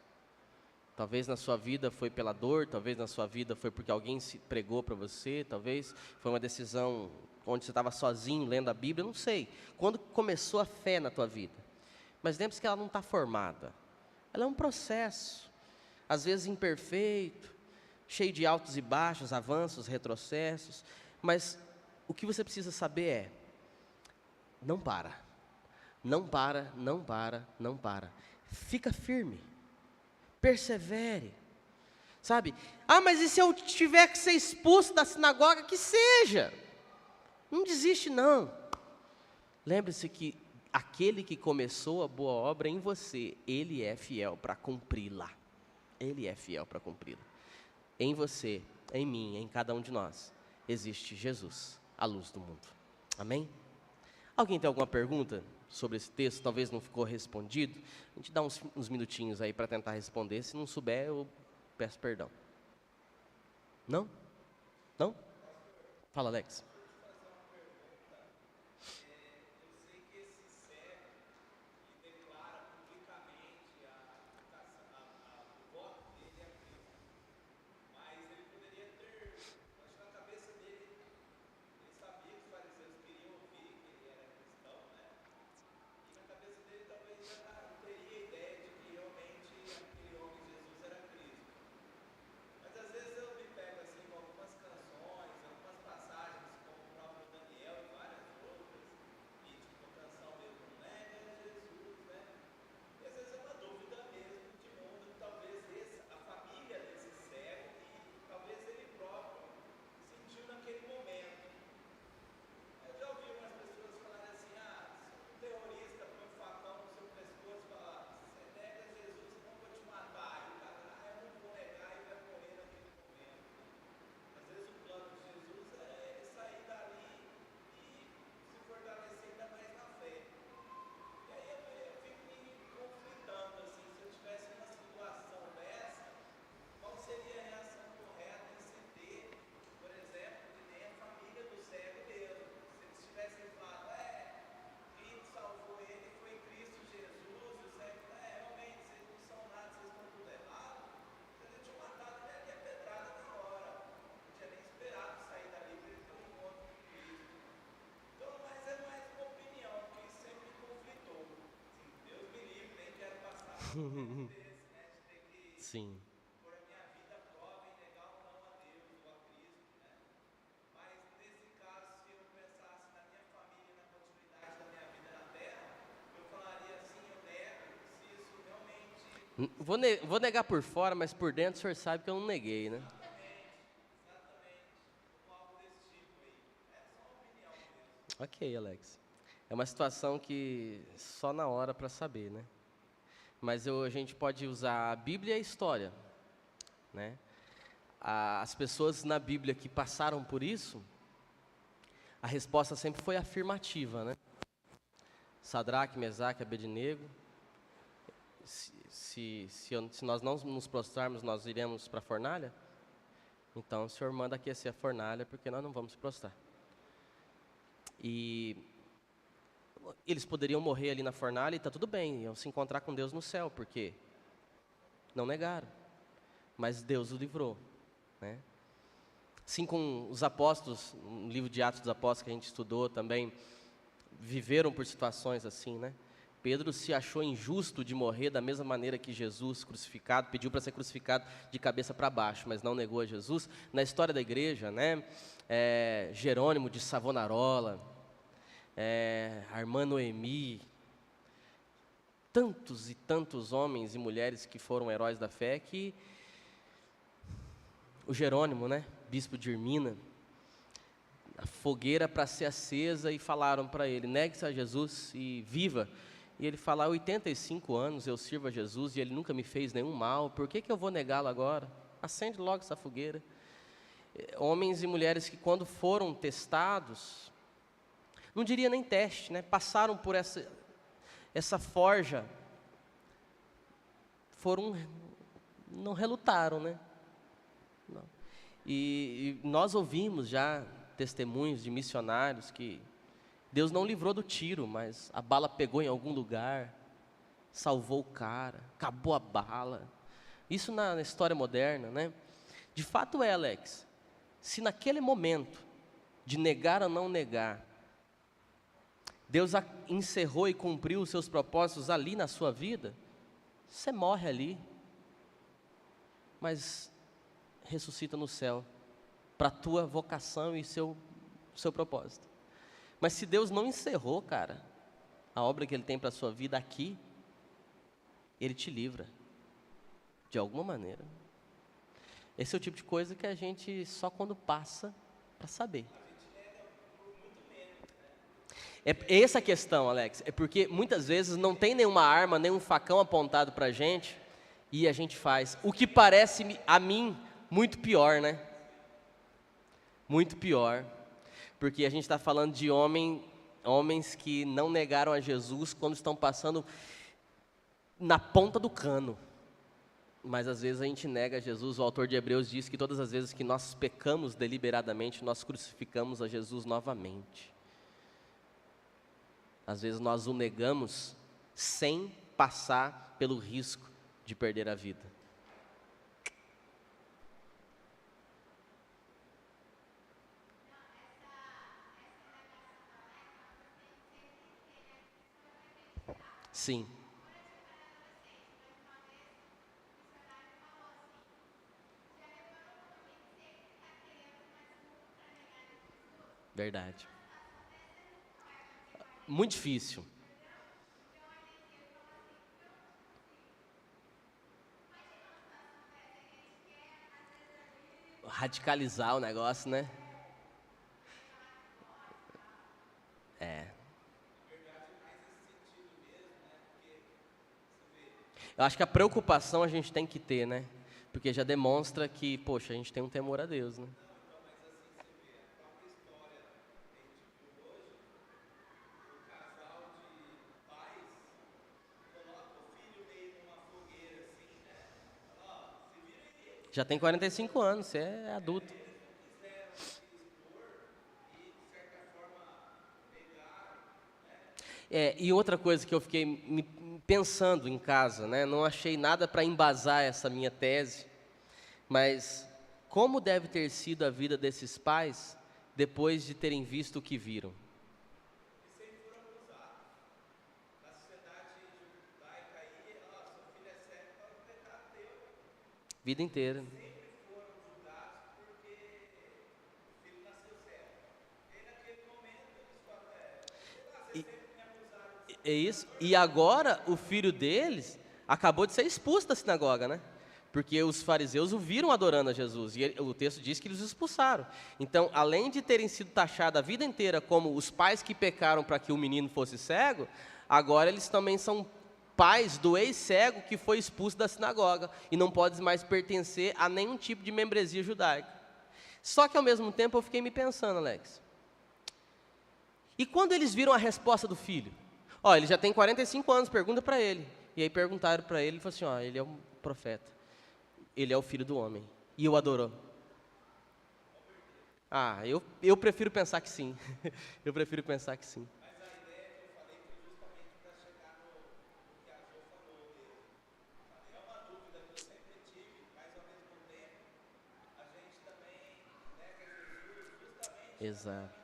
A: Talvez na sua vida foi pela dor, talvez na sua vida foi porque alguém se pregou para você, talvez foi uma decisão onde você estava sozinho lendo a Bíblia, não sei. Quando começou a fé na tua vida? Mas lembre-se que ela não está formada. Ela é um processo, às vezes imperfeito, cheio de altos e baixos, avanços, retrocessos. Mas o que você precisa saber é, não para. Não para, não para, não para. Fica firme. Persevere, sabe? Mas e se eu tiver que ser expulso da sinagoga? Que seja, não desiste não. Lembre-se que aquele que começou a boa obra em você, Ele é fiel para cumpri-la. Ele é fiel para cumpri-la. Em você, em mim, em cada um de nós, existe Jesus, a luz do mundo. Amém? Alguém tem alguma pergunta sobre esse texto? Talvez não ficou respondido. A gente dá uns minutinhos aí para tentar responder. Se não souber, eu peço perdão. Não? Não? Fala, Alex. Sim. Vou negar por fora, mas por dentro o senhor sabe que eu não neguei, né? Ok, Alex. É uma situação que só na hora para saber, né? Mas a gente pode usar a Bíblia e a história, né? As pessoas na Bíblia que passaram por isso, a resposta sempre foi afirmativa, né? Sadraque, Mesaque, Abednego, se nós não nos prostrarmos, nós iremos para a fornalha? Então o Senhor manda aquecer a fornalha, porque nós não vamos se prostrar. E eles poderiam morrer ali na fornalha e está tudo bem, iam se encontrar com Deus no céu, porque não negaram, mas Deus o livrou, né? Assim como os apóstolos, no livro de Atos dos Apóstolos que a gente estudou também, viveram por situações assim, né? Pedro se achou injusto de morrer da mesma maneira que Jesus, crucificado, pediu para ser crucificado de cabeça para baixo, mas não negou a Jesus. Na história da igreja, né? Jerônimo de Savonarola, a irmã Noemi, tantos e tantos homens e mulheres que foram heróis da fé, que o Jerônimo, né? Bispo de Irmina, a fogueira para ser acesa e falaram para ele, negue-se a Jesus e viva. E ele fala, há 85 anos eu sirvo a Jesus e ele nunca me fez nenhum mal, por que eu vou negá-lo agora? Acende logo essa fogueira. Homens e mulheres que quando foram testados, não diria nem teste, né? Passaram por essa forja, não relutaram, né? Não. E nós ouvimos já testemunhos de missionários que Deus não livrou do tiro, mas a bala pegou em algum lugar, salvou o cara, acabou a bala. Isso na história moderna, né? De fato é, Alex, se naquele momento de negar ou não negar, Deus encerrou e cumpriu os seus propósitos ali na sua vida, você morre ali, mas ressuscita no céu, para a tua vocação e seu propósito. Mas se Deus não encerrou, cara, a obra que Ele tem para a sua vida aqui, Ele te livra, de alguma maneira. Esse é o tipo de coisa que a gente só quando passa para saber. É essa a questão, Alex, é porque muitas vezes não tem nenhuma arma, nenhum facão apontado para a gente, e a gente faz. O que parece a mim muito pior, né? Muito pior. Porque a gente está falando de homens que não negaram a Jesus quando estão passando na ponta do cano. Mas às vezes a gente nega a Jesus. O autor de Hebreus diz que todas as vezes que nós pecamos deliberadamente, nós crucificamos a Jesus novamente. Às vezes nós o negamos sem passar pelo risco de perder a vida. Sim. Verdade. Muito difícil. Radicalizar o negócio, né? Eu acho que a preocupação a gente tem que ter, né? Porque já demonstra que, poxa, a gente tem um temor a Deus, né? Já tem 45 anos, você é adulto. E outra coisa que eu fiquei pensando em casa, né? Não achei nada para embasar essa minha tese, mas como deve ter sido a vida desses pais depois de terem visto o que viram? Vida inteira. É isso. E agora o filho deles acabou de ser expulso da sinagoga, né? Porque os fariseus o viram adorando a Jesus. E o texto diz que eles o expulsaram. Então, além de terem sido taxados a vida inteira como os pais que pecaram para que o menino fosse cego, agora eles também são pais do ex-cego que foi expulso da sinagoga e não pode mais pertencer a nenhum tipo de membresia judaica. Só que ao mesmo tempo eu fiquei me pensando, Alex. E quando eles viram a resposta do filho? Ó, ele já tem 45 anos, pergunta para ele. E aí perguntaram para ele, ele falou assim, ó, ele é um profeta. Ele é o filho do homem. E o adorou. Ah, eu prefiro pensar que sim. Eu prefiro pensar que sim. Exato.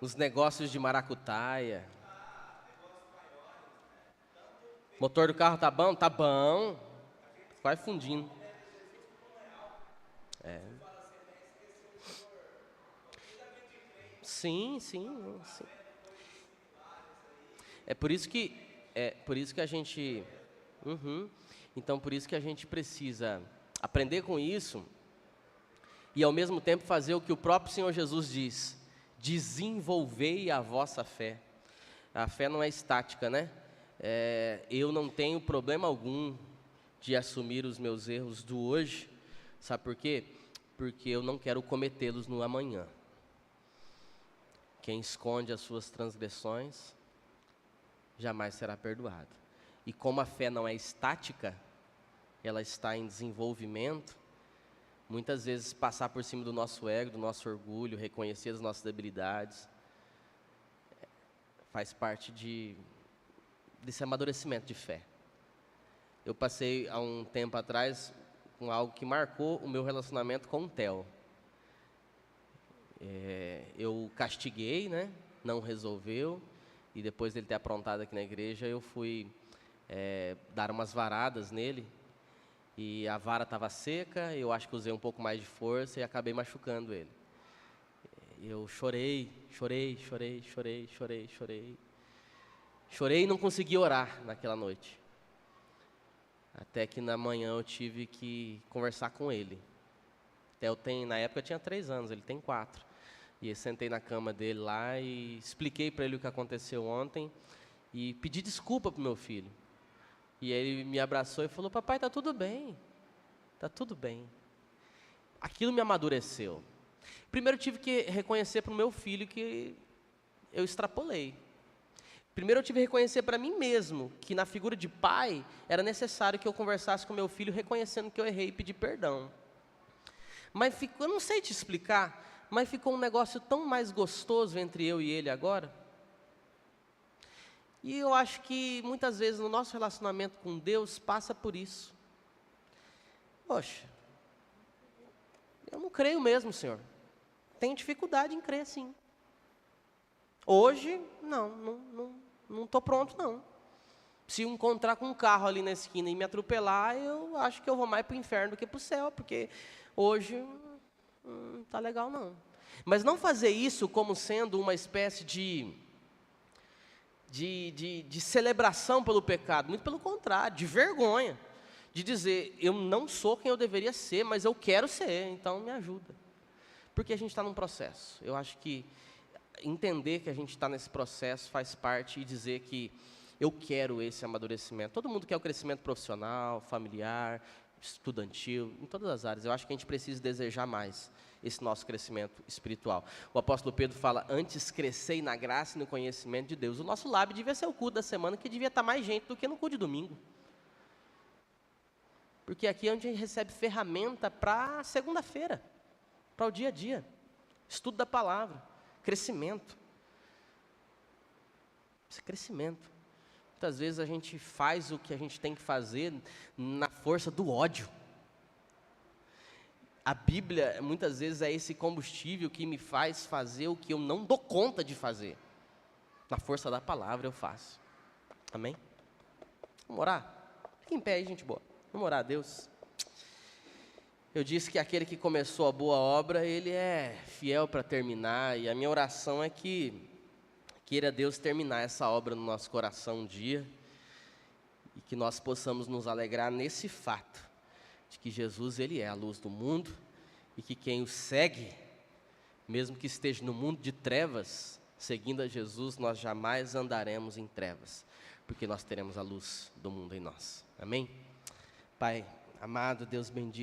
A: Os negócios de maracutaia. Motor do carro tá bom? Tá bom. Vai fundindo. Sim, sim, sim. É por isso que a gente. Uhum. Então, por isso que a gente precisa aprender com isso e ao mesmo tempo fazer o que o próprio Senhor Jesus diz: desenvolvei a vossa fé. A fé não é estática, né? Eu não tenho problema algum de assumir os meus erros do hoje. Sabe por quê? Porque eu não quero cometê-los no amanhã. Quem esconde as suas transgressões jamais será perdoado. E como a fé não é estática, ela está em desenvolvimento, muitas vezes passar por cima do nosso ego, do nosso orgulho, reconhecer as nossas debilidades, faz parte desse amadurecimento de fé. Eu passei há um tempo atrás com algo que marcou o meu relacionamento com o Theo. Eu castiguei, né? Não resolveu, e depois dele ter aprontado aqui na igreja, eu fui dar umas varadas nele, e a vara estava seca, eu acho que usei um pouco mais de força e acabei machucando ele. Eu chorei e não consegui orar naquela noite. Até que na manhã eu tive que conversar com ele. Na época eu tinha 3 anos, ele tem 4. E eu sentei na cama dele lá e expliquei para ele o que aconteceu ontem e pedi desculpa para o meu filho. E ele me abraçou e falou: papai, está tudo bem, está tudo bem. Aquilo me amadureceu. Primeiro eu tive que reconhecer para o meu filho que eu extrapolei. Primeiro eu tive que reconhecer para mim mesmo que na figura de pai era necessário que eu conversasse com meu filho reconhecendo que eu errei e pedir perdão. Mas eu não sei te explicar, mas ficou um negócio tão mais gostoso entre eu e ele agora. E eu acho que muitas vezes no nosso relacionamento com Deus passa por isso. Poxa, eu não creio mesmo, Senhor. Tenho dificuldade em crer, sim. Hoje, não estou pronto, não. Se eu encontrar com um carro ali na esquina e me atropelar, eu acho que eu vou mais para o inferno do que para o céu, porque hoje não está legal, não. Mas não fazer isso como sendo uma espécie de celebração pelo pecado, muito pelo contrário, de vergonha, de dizer, eu não sou quem eu deveria ser, mas eu quero ser, então me ajuda. Porque a gente está num processo. Eu acho que entender que a gente está nesse processo faz parte e dizer que eu quero esse amadurecimento. Todo mundo quer o crescimento profissional, familiar, estudantil, em todas as áreas. Eu acho que a gente precisa desejar mais esse nosso crescimento espiritual. O apóstolo Pedro fala: antes crescei na graça e no conhecimento de Deus. O nosso lábio devia ser o culto da semana, que devia estar mais gente do que no culto de domingo. Porque aqui é onde a gente recebe ferramenta para segunda-feira, para o dia a dia. Estudo da palavra, crescimento. Isso é crescimento. Muitas vezes a gente faz o que a gente tem que fazer na força do ódio. A Bíblia, muitas vezes, é esse combustível que me faz fazer o que eu não dou conta de fazer. Na força da palavra eu faço. Amém? Vamos orar? Fique em pé aí, gente boa. Vamos orar a Deus. Eu disse que aquele que começou a boa obra, ele é fiel para terminar. E a minha oração é que queira Deus terminar essa obra no nosso coração um dia. E que nós possamos nos alegrar nesse fato, de que Jesus, ele é a luz do mundo, e que quem o segue, mesmo que esteja no mundo de trevas, seguindo a Jesus, nós jamais andaremos em trevas, porque nós teremos a luz do mundo em nós. Amém? Pai amado, Deus bendito.